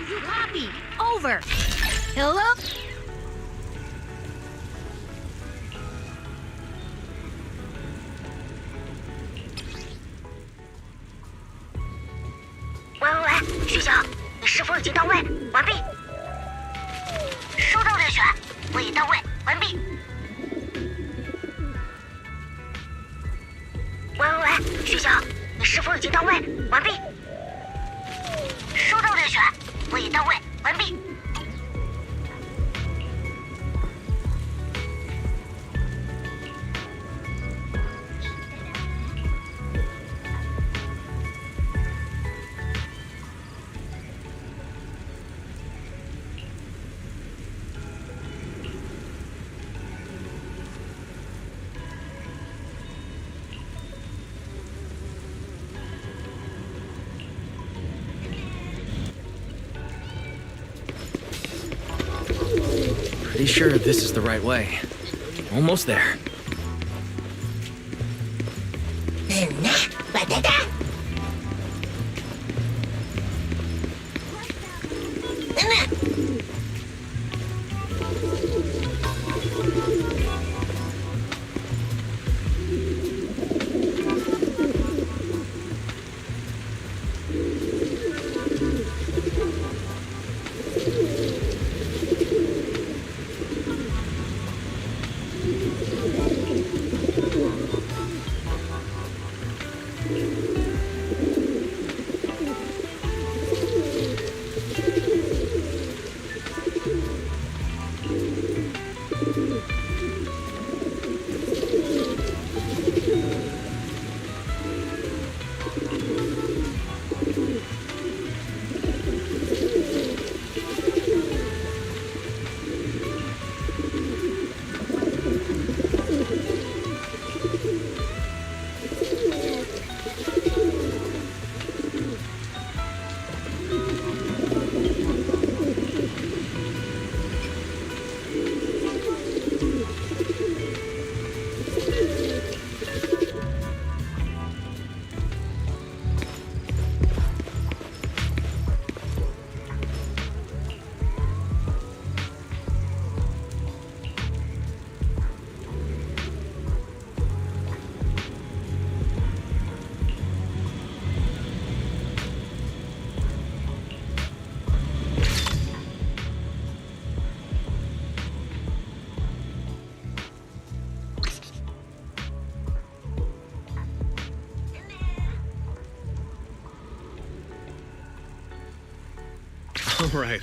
Copy. Over. Hello?
喂，徐小，你是否已经到位？完毕。收到人选，我已到位，完毕。喂，徐小，你是否已经到位？完毕。收到人选，我已到位，完毕。
Pretty sure this is the right way. Almost there.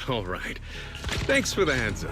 All right. Thanks for the heads up.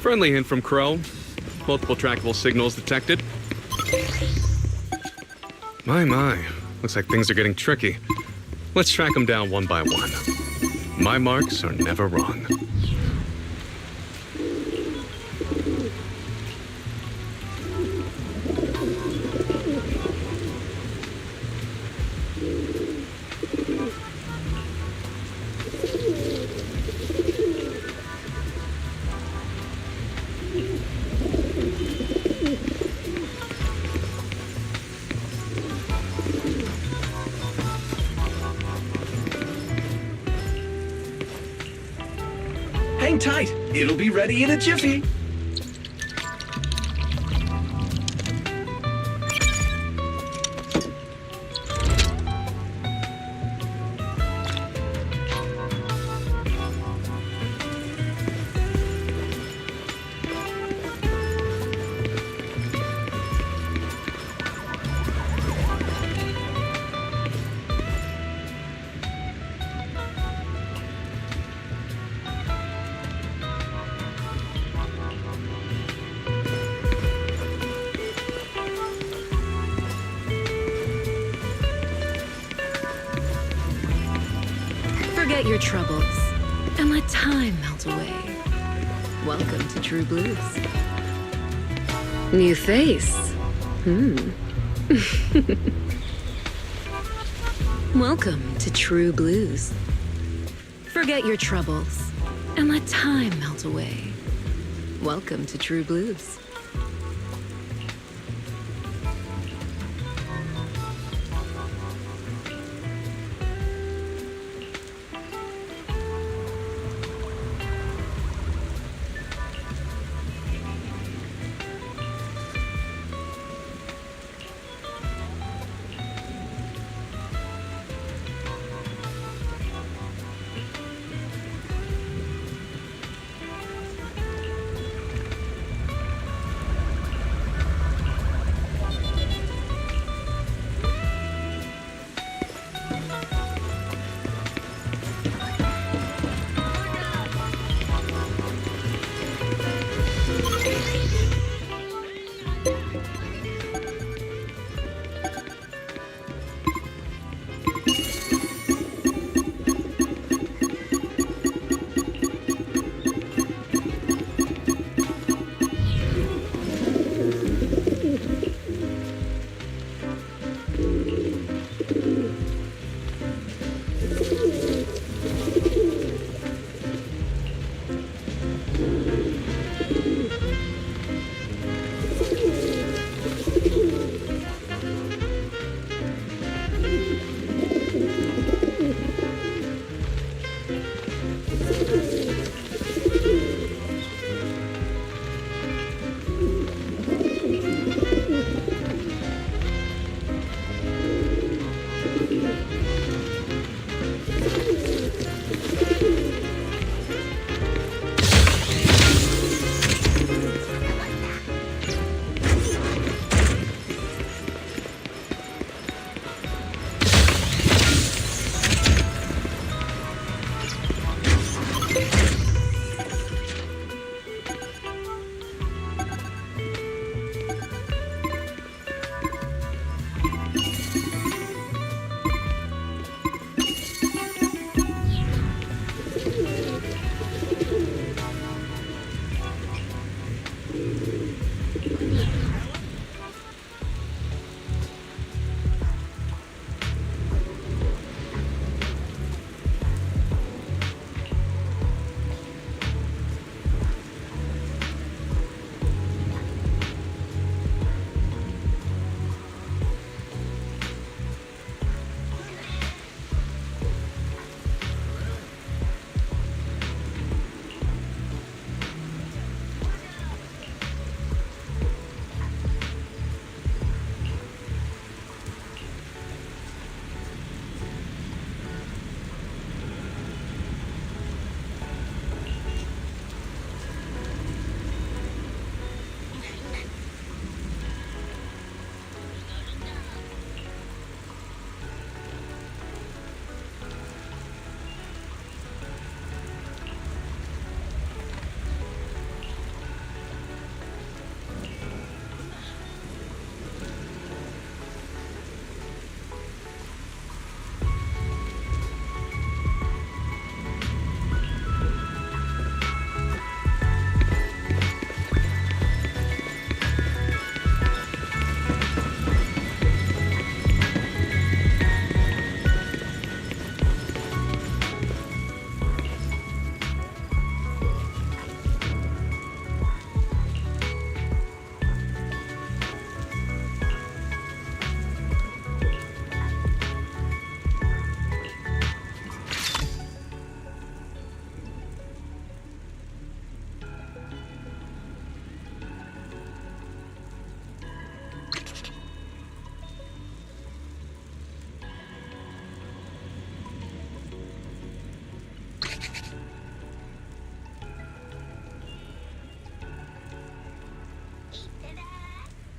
Friendly hint from Crow. Multiple trackable signals detected. My. Looks like things are getting tricky. Let's track them down one by one. My marks are never wrong.
Hang tight. It'll be ready in a jiffy.
Forget your troubles and let time melt away. Welcome to True Blues. New face. Welcome to True Blues. Forget your troubles and let time melt away. Welcome to True Blues.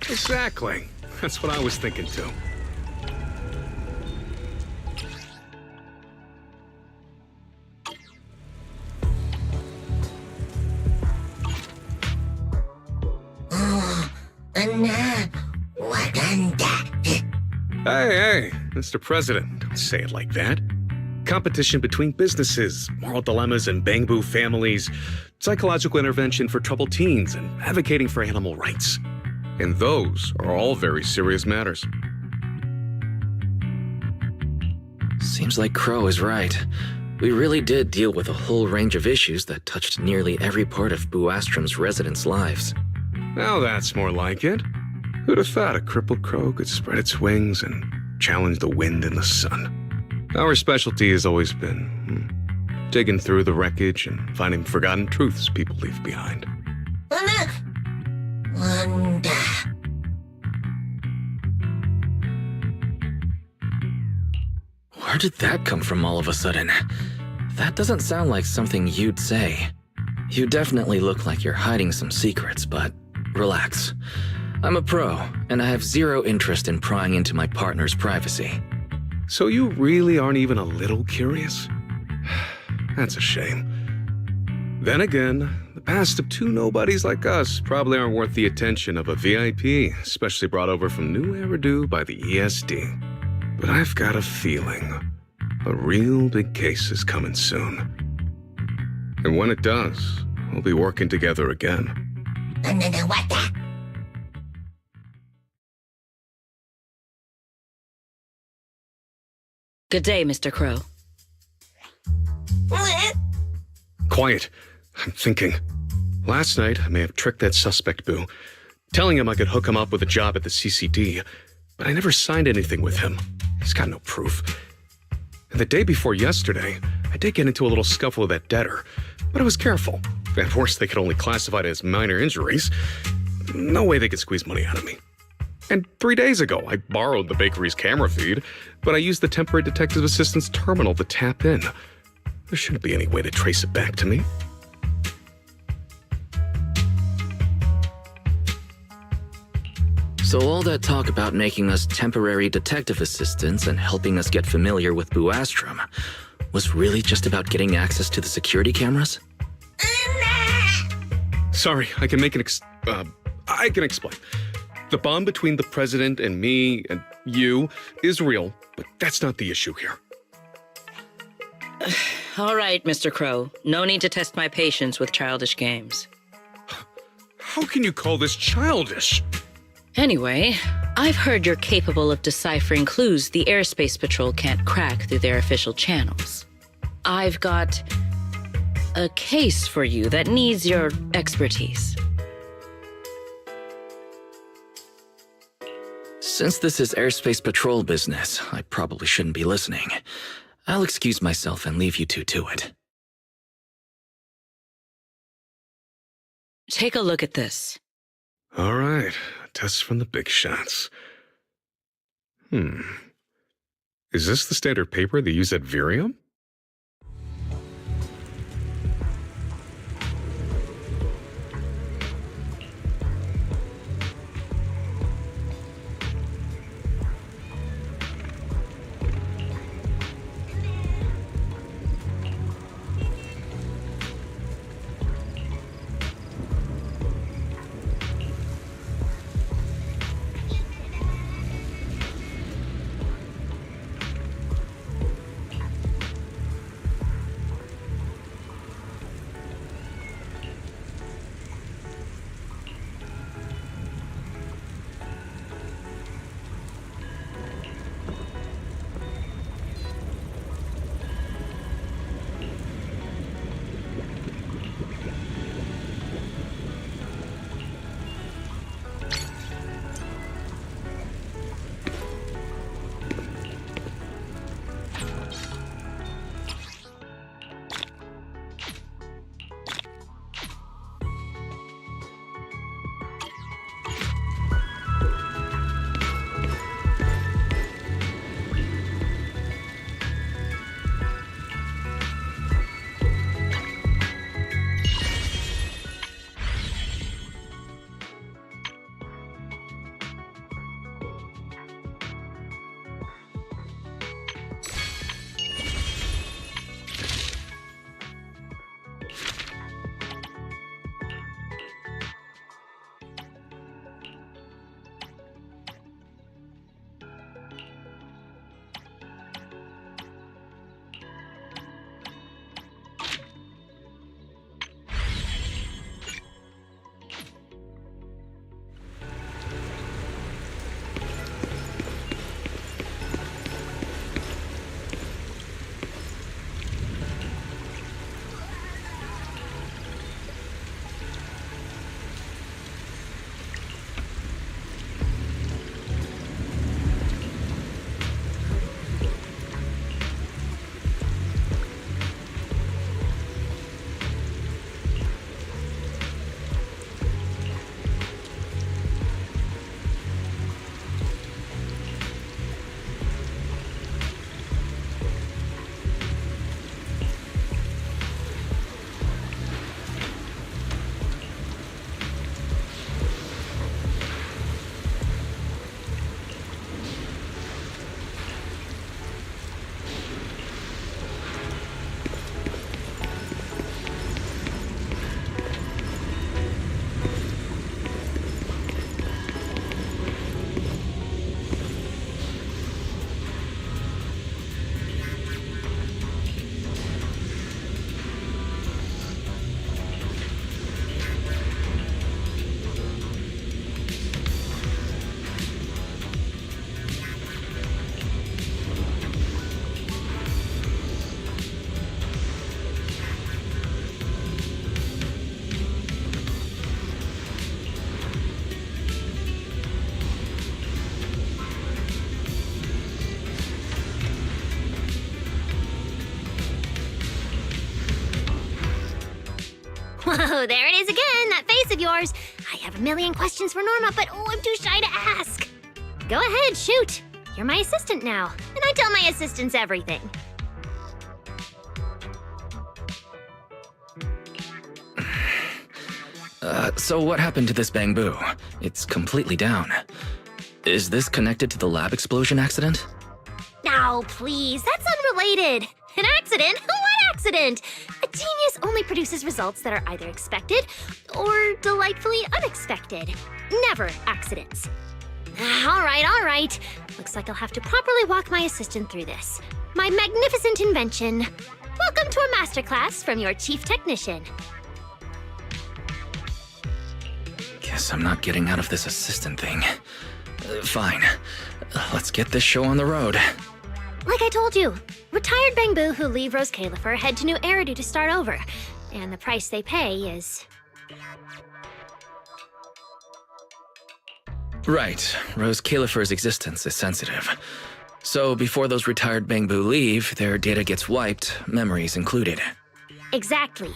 Exactly. That's what I was thinking too. Hey, Mr. President, don't say it like that. Competition between businesses, moral dilemmas and Bangbu families, psychological intervention for troubled teens, and advocating for animal rights. And those are all very serious matters.
Seems like Crow is right. We really did deal with a whole range of issues that touched nearly every part of Buastrom's residents' lives.
Now that's more like it. Who'd have thought a crippled crow could spread its wings and challenge the wind and the sun? Our specialty has always been digging through the wreckage and finding forgotten truths people leave behind.
Where did that come from all of a sudden? That doesn't sound like something you'd say. You definitely look like you're hiding some secrets, but relax. I'm a pro, and I have zero interest in prying into my partner's privacy.
So you really aren't even a little curious? That's a shame. Then again, the past of two nobodies like us probably aren't worth the attention of a VIP, especially brought over from New Eridu by the ESD. But I've got a feeling a real big case is coming soon. And when it does, we'll be working together again.
Good day, Mr. Crow.
Quiet. I'm thinking. Last night, I may have tricked that suspect, Boo, telling him I could hook him up with a job at the CCD, but I never signed anything with him. He's got no proof. And the day before yesterday, I did get into a little scuffle with that debtor, but I was careful. At worst, they could only classify it as minor injuries. No way they could squeeze money out of me. And 3 days ago, I borrowed the bakery's camera feed, but I used the temporary detective assistant's terminal to tap in. There shouldn't be any way to trace it back to me.
So all that talk about making us temporary detective assistants and helping us get familiar with Buastrom was really just about getting access to the security cameras?
Sorry, I can explain. The bond between the president and me and you is real, but that's not the issue here.
All right, Mr. Crow. No need to test my patience with childish games.
How can you call this childish?
Anyway, I've heard you're capable of deciphering clues the Airspace Patrol can't crack through their official channels. I've got a case for you that needs your expertise.
Since this is Airspace Patrol business, I probably shouldn't be listening. I'll excuse myself and leave you two to it.
Take a look at this.
All right, a test from the big shots. Is this the standard paper they use at Virium?
Oh, there it is again, that face of yours. I have a million questions for Norma, but I'm too shy to ask. Go ahead, shoot. You're my assistant now, and I tell my assistants everything.
So what happened to this bamboo? It's completely down. Is this connected to the lab explosion accident?
Now, please, that's unrelated. An accident? What accident? A genius only produces results that are either expected or delightfully unexpected. Never accidents. All right. Looks like I'll have to properly walk my assistant through this. My magnificent invention. Welcome to a masterclass from your chief technician.
Guess I'm not getting out of this assistant thing. Fine. Let's get this show on the road.
Like I told you, retired bamboo who leave Rose Califer head to New Eridu to start over. And the price they pay is...
Right. Rose Califer's existence is sensitive. So before those retired bamboo leave, their data gets wiped, memories included.
Exactly.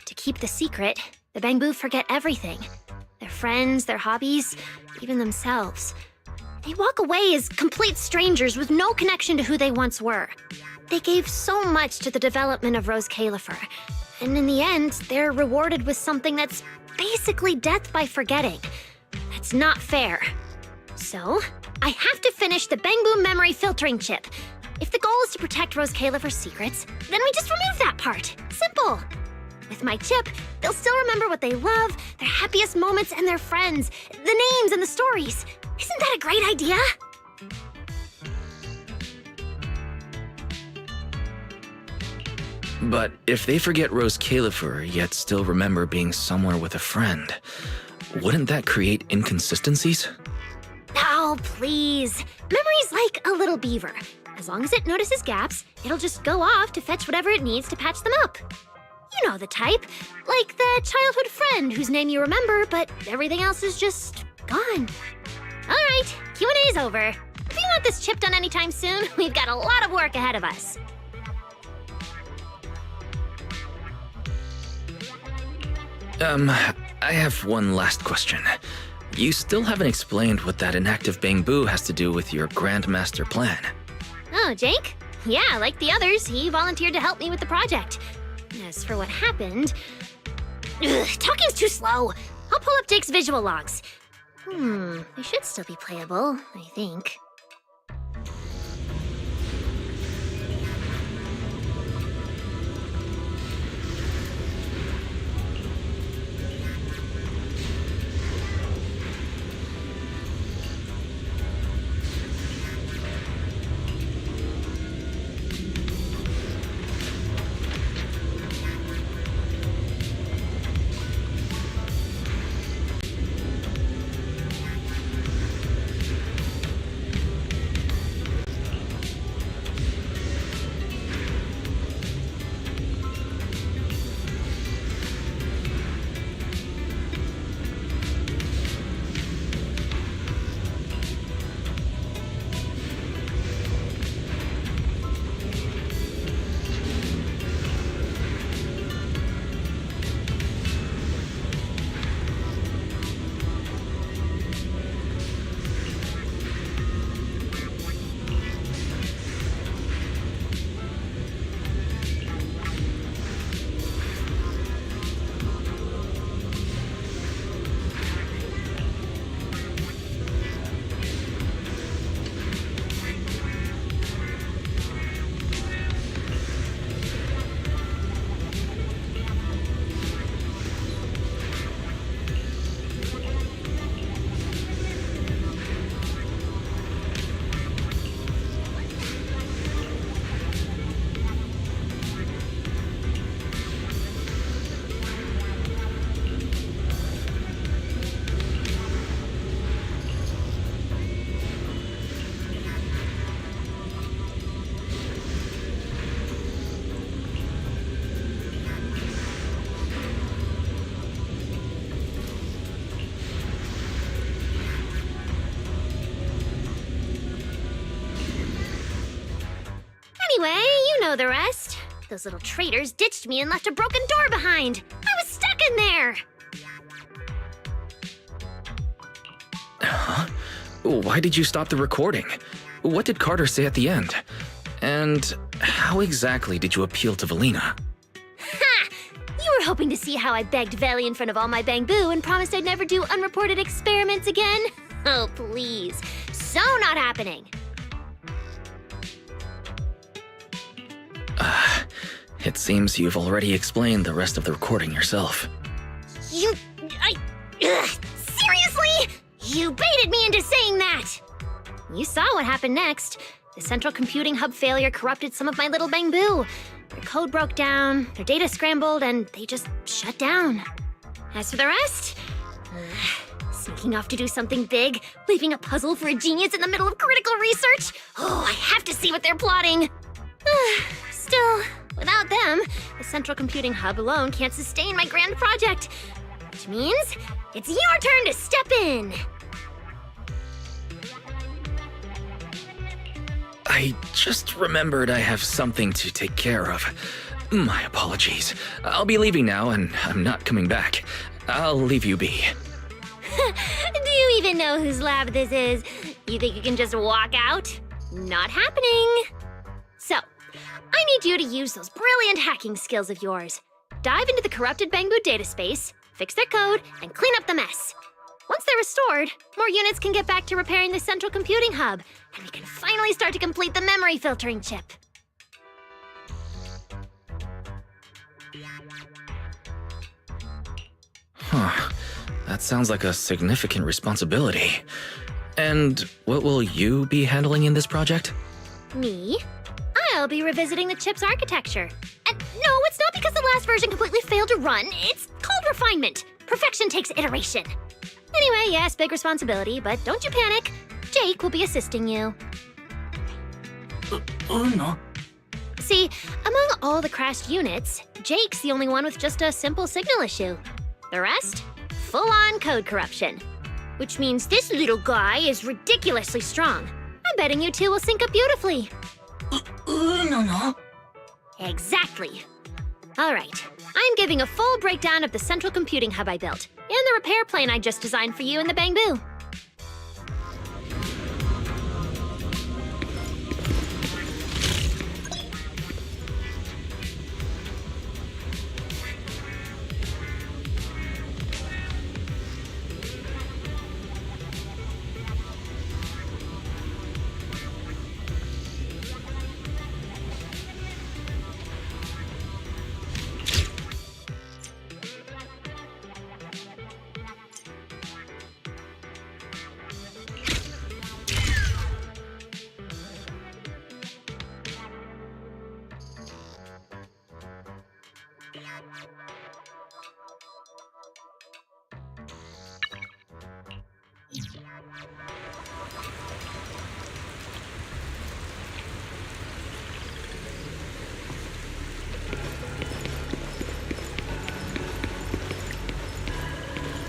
To keep the secret, the bamboo forget everything. Their friends, their hobbies, even themselves. They walk away as complete strangers with no connection to who they once were. They gave so much to the development of Rose Califer, and in the end, they're rewarded with something that's basically death by forgetting. That's not fair. So, I have to finish the bamboo memory filtering chip. If the goal is to protect Rose Califer's secrets, then we just remove that part. Simple. With my chip, they'll still remember what they love, their happiest moments, and their friends, the names and the stories. Isn't that a great idea?
But if they forget Rose Califer, yet still remember being somewhere with a friend, wouldn't that create inconsistencies?
Oh, please. Memory's like a little beaver. As long as it notices gaps, it'll just go off to fetch whatever it needs to patch them up. You know the type. Like the childhood friend whose name you remember, but everything else is just gone. All right, Q&A's over. If you want this chip done anytime soon, we've got a lot of work ahead of us.
I have one last question. You still haven't explained what that inactive bamboo has to do with your Grandmaster plan.
Oh, Jake? Yeah, like the others, he volunteered to help me with the project. As for what happened... talking's too slow. I'll pull up Jake's visual logs. They should still be playable, I think. Anyway, you know the rest. Those little traitors ditched me and left a broken door behind. I was stuck back in there!
Huh? Why did you stop the recording? What did Carter say at the end? And how exactly did you appeal to Velina?
Ha! You were hoping to see how I begged Veli in front of all my Bangboo and promised I'd never do unreported experiments again? Oh, please. So not happening.
It seems you've already explained the rest of the recording yourself.
Seriously? You baited me into saying that! You saw what happened next. The central computing hub failure corrupted some of my little Bangboo. Their code broke down, their data scrambled, and they just shut down. As for the rest, sneaking off to do something big, leaving a puzzle for a genius in the middle of critical research. Oh, I have to see what they're plotting. Still, without them, the central computing hub alone can't sustain my grand project. Which means it's your turn to step in.
I just remembered I have something to take care of. My apologies. I'll be leaving now, and I'm not coming back. I'll leave you be.
Do you even know whose lab this is? You think you can just walk out? Not happening. So, I need you to use those brilliant hacking skills of yours. Dive into the corrupted Bangboo data space, fix their code, and clean up the mess. Once they're restored, more units can get back to repairing the central computing hub, and we can finally start to complete the memory filtering chip.
Huh. That sounds like a significant responsibility. And what will you be handling in this project?
Me? I'll be revisiting the chip's architecture. And no, it's not because the last version completely failed to run. It's called refinement. Perfection takes iteration. Anyway, yes, big responsibility, but don't you panic. Jake will be assisting you.
No.
See, among all the crashed units, Jake's the only one with just a simple signal issue. The rest? Full-on code corruption. Which means this little guy is ridiculously strong. I'm betting you two will sync up beautifully.
No.
Exactly. All right, I'm giving a full breakdown of the central computing hub I built, and the repair plane I just designed for you in the Bangboo.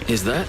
Is that?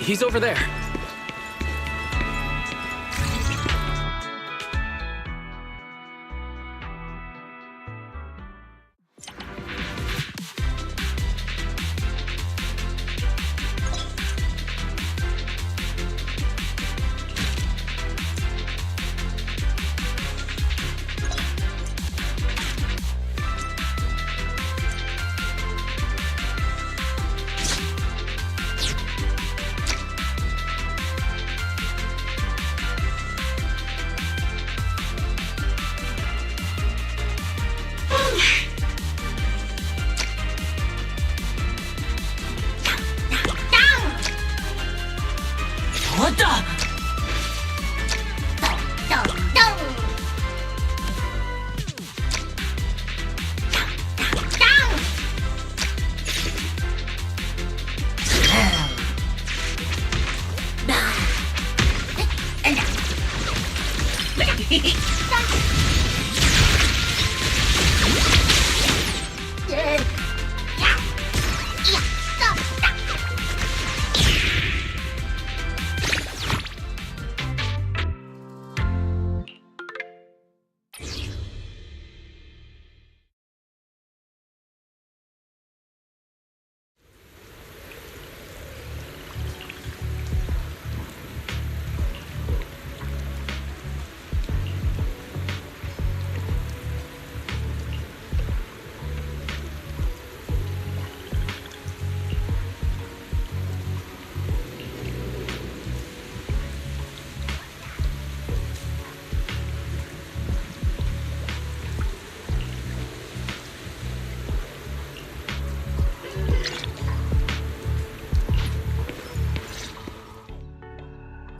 He's over there.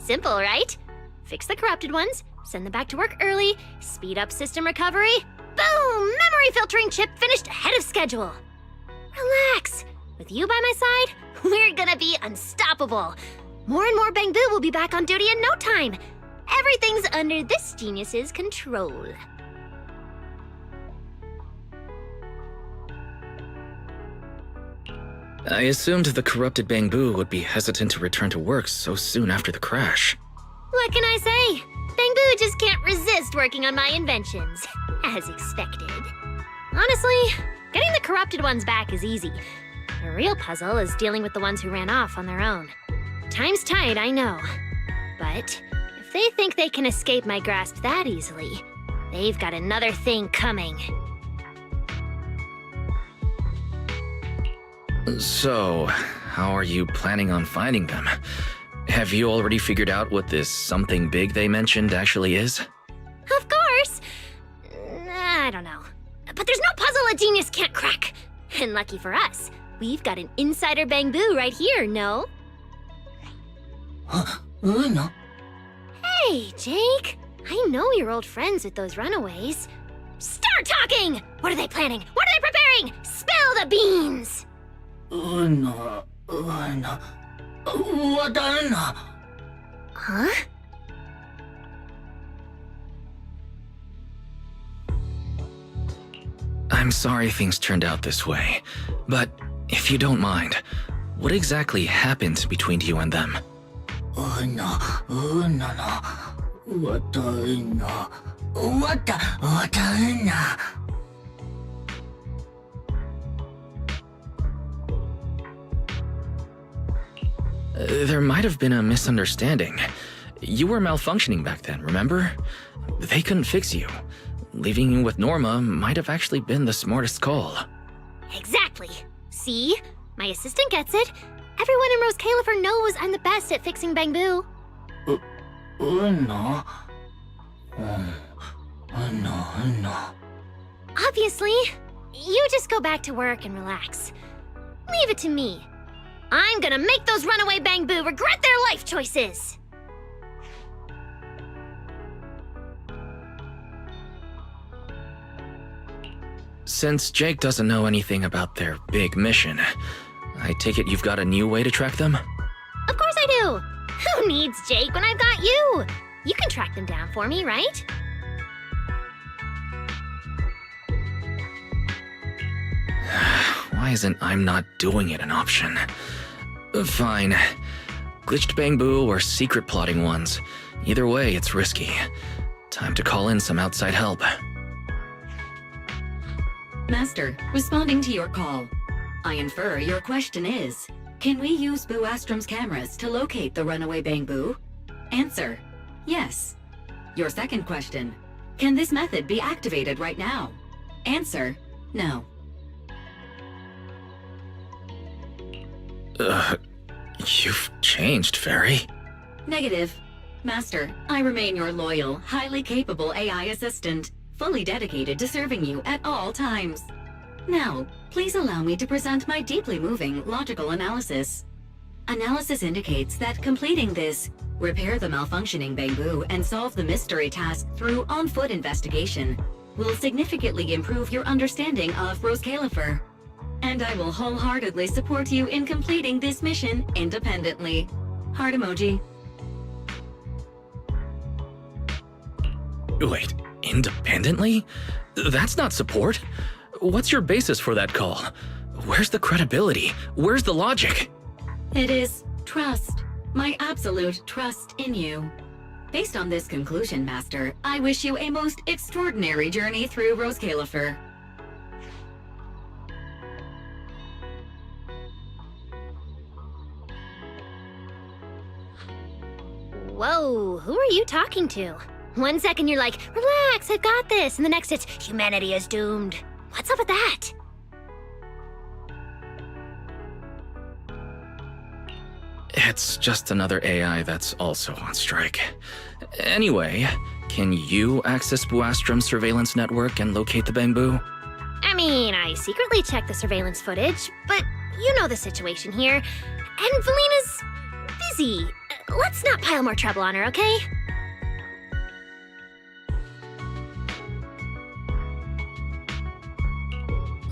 Simple, right? Fix the corrupted ones, send them back to work early, speed up system recovery. Boom! Memory filtering chip finished ahead of schedule. Relax. With you by my side, we're gonna be unstoppable. More and more Bangbu will be back on duty in no time. Everything's under this genius's control.
I assumed the corrupted Bangbu would be hesitant to return to work so soon after the crash.
What can I say? Bangbu just can't resist working on my inventions, as expected. Honestly, getting the corrupted ones back is easy. The real puzzle is dealing with the ones who ran off on their own. Time's tight, I know. But if they think they can escape my grasp that easily, they've got another thing coming.
So, how are you planning on finding them? Have you already figured out what this something big they mentioned actually is?
Of course! I don't know. But there's no puzzle a genius can't crack. And lucky for us, we've got an insider Bangbu right here, no?
No.
Hey, Jake. I know you're old friends with those runaways. Start talking! What are they planning? What are they preparing? Spill the beans!
No.
Huh?
I'm sorry things turned out this way, but if you don't mind, what exactly happened between you and them? There might have been a misunderstanding. You were malfunctioning back then, remember? They couldn't fix you. Leaving you with Norma might have actually been the smartest call.
Exactly. See? My assistant gets it. Everyone in Rose Califer knows I'm the best at fixing Bangbu.
No.
Obviously. You just go back to work and relax. Leave it to me. I'm gonna make those runaway Bangbu regret their life choices!
Since Jake doesn't know anything about their big mission, I take it you've got a new way to track them?
Of course I do! Who needs Jake when I've got you? You can track them down for me, right?
Why isn't I'm not doing it an option? Fine. Glitched bamboo or secret plotting ones. Either way, it's risky. Time to call in some outside help.
Master, responding to your call. I infer your question is, can we use Boo Astrum's cameras to locate the runaway bamboo? Answer, yes. Your second question, can this method be activated right now? Answer, no.
You've changed, Fairy.
Negative. Master, I remain your loyal, highly capable AI assistant, fully dedicated to serving you at all times. Now, please allow me to present my deeply moving logical analysis. Analysis indicates that completing this, repair the malfunctioning bamboo and solve the mystery task through on-foot investigation, will significantly improve your understanding of Rose Califer. And I will wholeheartedly support you in completing this mission independently. Heart emoji.
Wait, independently? That's not support. What's your basis for that call? Where's the credibility? Where's the logic?
It is trust. My absolute trust in you. Based on this conclusion, Master, I wish you a most extraordinary journey through Rose Califer.
Whoa, who are you talking to? 1 second you're like, relax, I've got this, and the next it's, humanity is doomed. What's up with that?
It's just another AI that's also on strike. Anyway, can you access Buastrum's surveillance network and locate the bamboo?
I mean, I secretly checked the surveillance footage, but you know the situation here. And Valina's busy. Let's not pile more trouble on her, okay?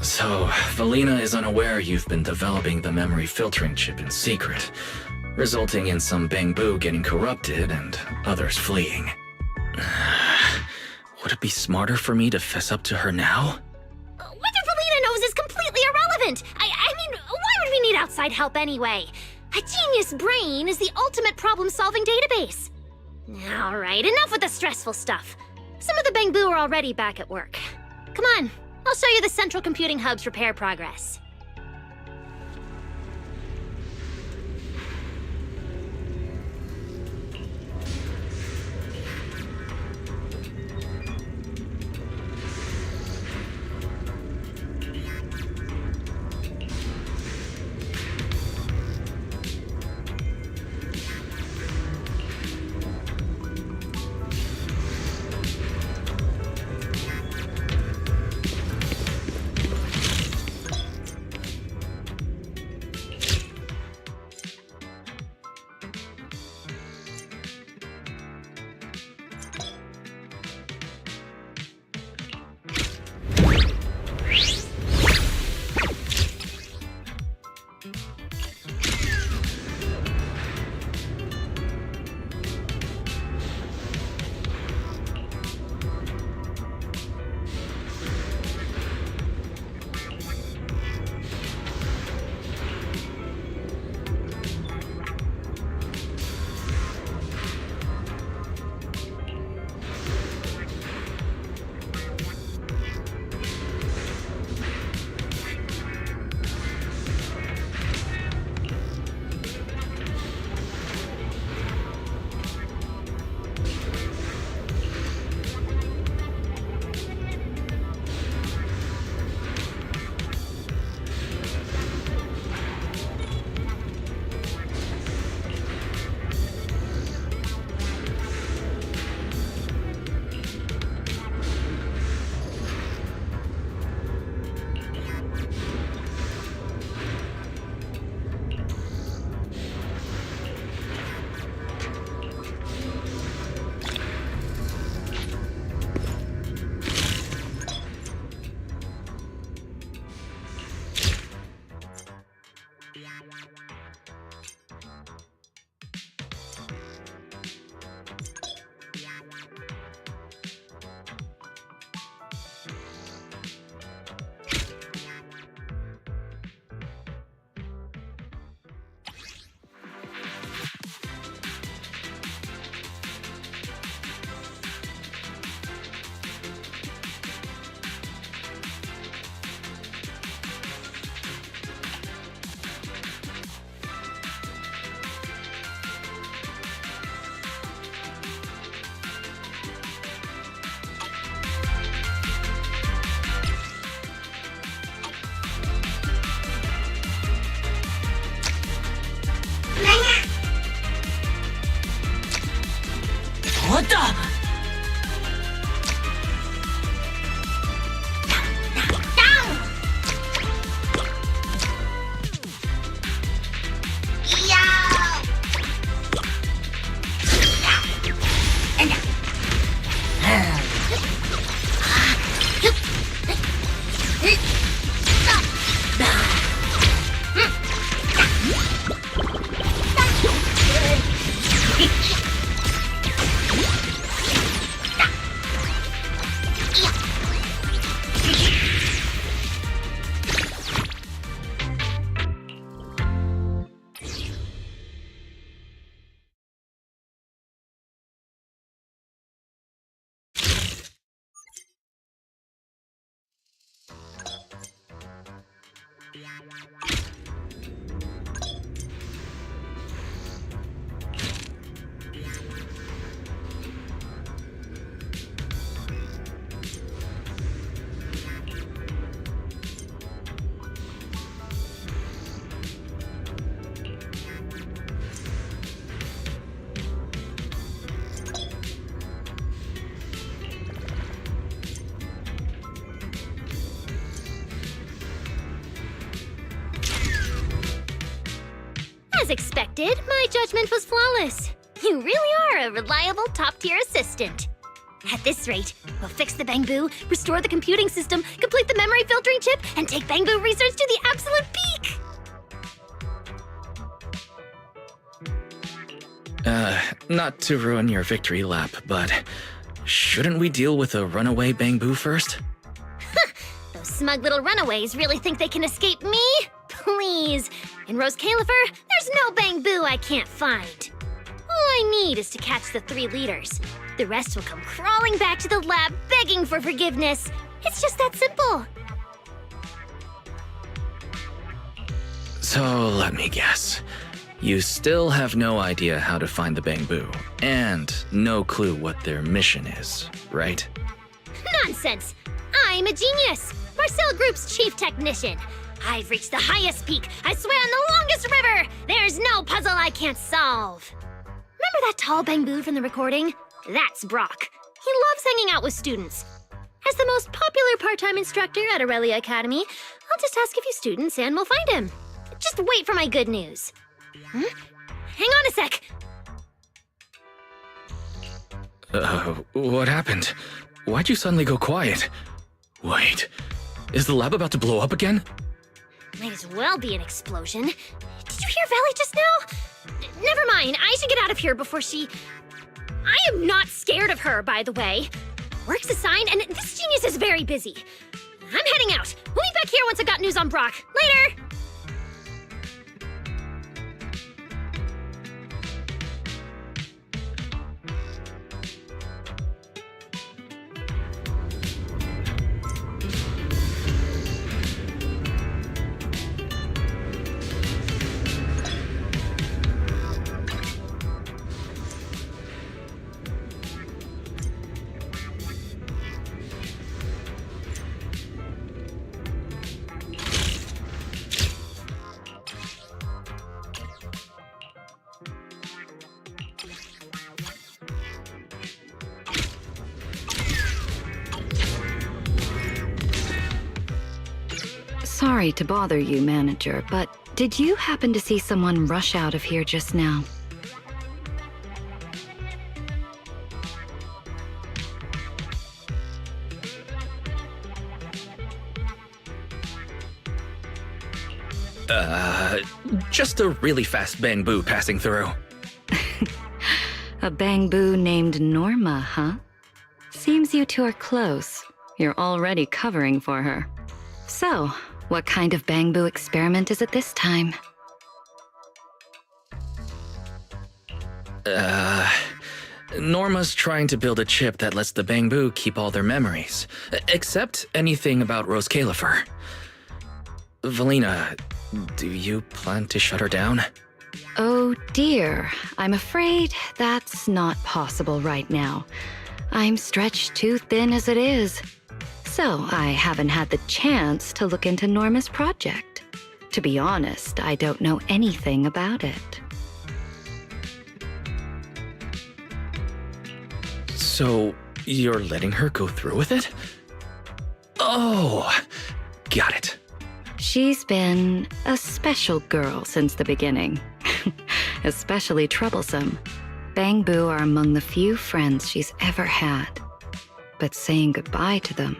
So, Valina is unaware you've been developing the memory filtering chip in secret, resulting in some bamboo getting corrupted and others fleeing. Would it be smarter for me to fess up to her now?
Whether Valina knows is completely irrelevant. I mean, why would we need outside help anyway? A genius brain is the ultimate problem-solving database. All right, enough with the stressful stuff. Some of the bamboo are already back at work. Come on, I'll show you the Central Computing Hub's repair progress.
った。
As expected, my judgment was flawless. You really are a reliable top-tier assistant. At this rate, we'll fix the Bangboo, restore the computing system, complete the memory filtering chip, and take Bangboo research to the absolute peak!
Not to ruin your victory lap, but shouldn't we deal with a runaway Bangboo first?
Those smug little runaways really think they can escape me? Please. In Rose Califer, there's no Bangboo I can't find. All I need is to catch the 3 leaders. The rest will come crawling back to the lab begging for forgiveness. It's just that simple.
So let me guess. You still have no idea how to find the Bangboo, and no clue what their mission is, right?
Nonsense! I'm a genius! Marcel Group's chief technician. I've reached the highest peak. I swam the longest river. There's no puzzle I can't solve. Remember that tall Bangboo from the recording? That's Brock. He loves hanging out with students. As the most popular part-time instructor at Aurelia Academy, I'll just ask a few students and we'll find him. Just wait for my good news. Hang on a sec.
What happened? Why'd you suddenly go quiet? Wait, is the lab about to blow up again?
Might as well be an explosion. Did you hear Valley just now? Never mind, I should get out of here before she... I am not scared of her, by the way. Work's assigned, and this genius is very busy. I'm heading out. We'll be back here once I've got news on Brock. Later!
Sorry to bother you, Manager, but did you happen to see someone rush out of here just now?
Just a really fast Bangboo passing through.
A Bangboo named Norma, huh? Seems you two are close. You're already covering for her. So, what kind of Bangboo experiment is it this time?
Norma's trying to build a chip that lets the Bangboo keep all their memories, except anything about Rose Califer. Valina, do you plan to shut her down?
Oh dear, I'm afraid that's not possible right now. I'm stretched too thin as it is. So I haven't had the chance to look into Norma's project. To be honest, I don't know anything about it.
So, you're letting her go through with it? Oh, got it.
She's been a special girl since the beginning. Especially troublesome. Bangbu are among the few friends she's ever had. But saying goodbye to them,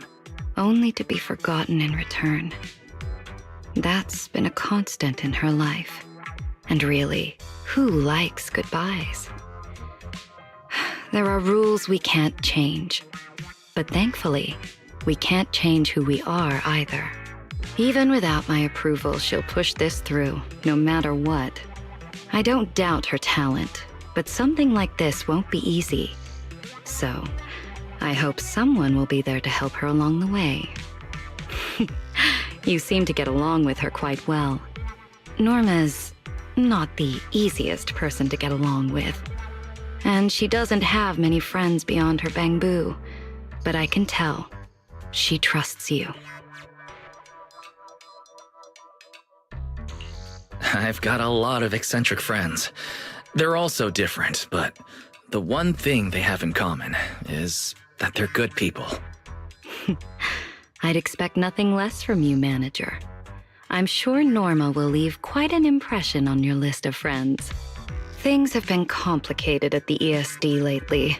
only to be forgotten in return. That's been a constant in her life. And really, who likes goodbyes? There are rules we can't change. But thankfully, we can't change who we are either. Even without my approval, she'll push this through, no matter what. I don't doubt her talent, but something like this won't be easy. So, I hope someone will be there to help her along the way. You seem to get along with her quite well. Norma's not the easiest person to get along with. And she doesn't have many friends beyond her Bangbu. But I can tell, she trusts you.
I've got a lot of eccentric friends. They're all so different, but the one thing they have in common is that they're good people.
I'd expect nothing less from you, manager. I'm sure Norma will leave quite an impression on your list of friends. Things have been complicated at the ESD lately,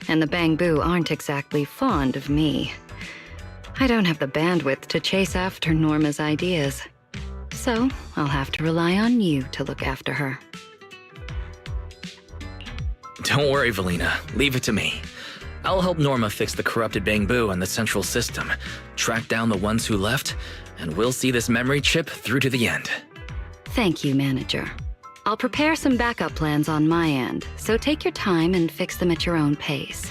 and the Bangbu aren't exactly fond of me. I don't have the bandwidth to chase after Norma's ideas. So, I'll have to rely on you to look after her.
Don't worry, Valina. Leave it to me. I'll help Norma fix the corrupted Bangbu and the central system, track down the ones who left, and we'll see this memory chip through to the end.
Thank you, manager. I'll prepare some backup plans on my end, so take your time and fix them at your own pace.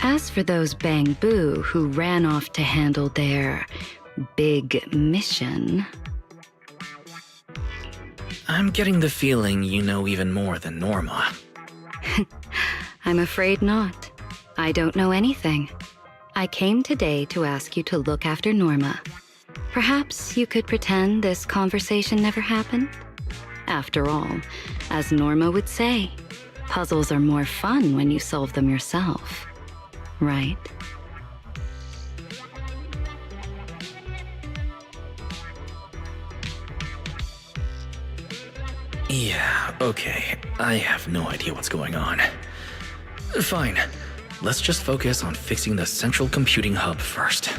As for those Bangbu who ran off to handle their big mission...
I'm getting the feeling you know even more than Norma.
I'm afraid not. I don't know anything. I came today to ask you to look after Norma. Perhaps you could pretend this conversation never happened? After all, as Norma would say, puzzles are more fun when you solve them yourself. Right?
Yeah, okay. I have no idea what's going on. Fine. Let's just focus on fixing the central computing hub first.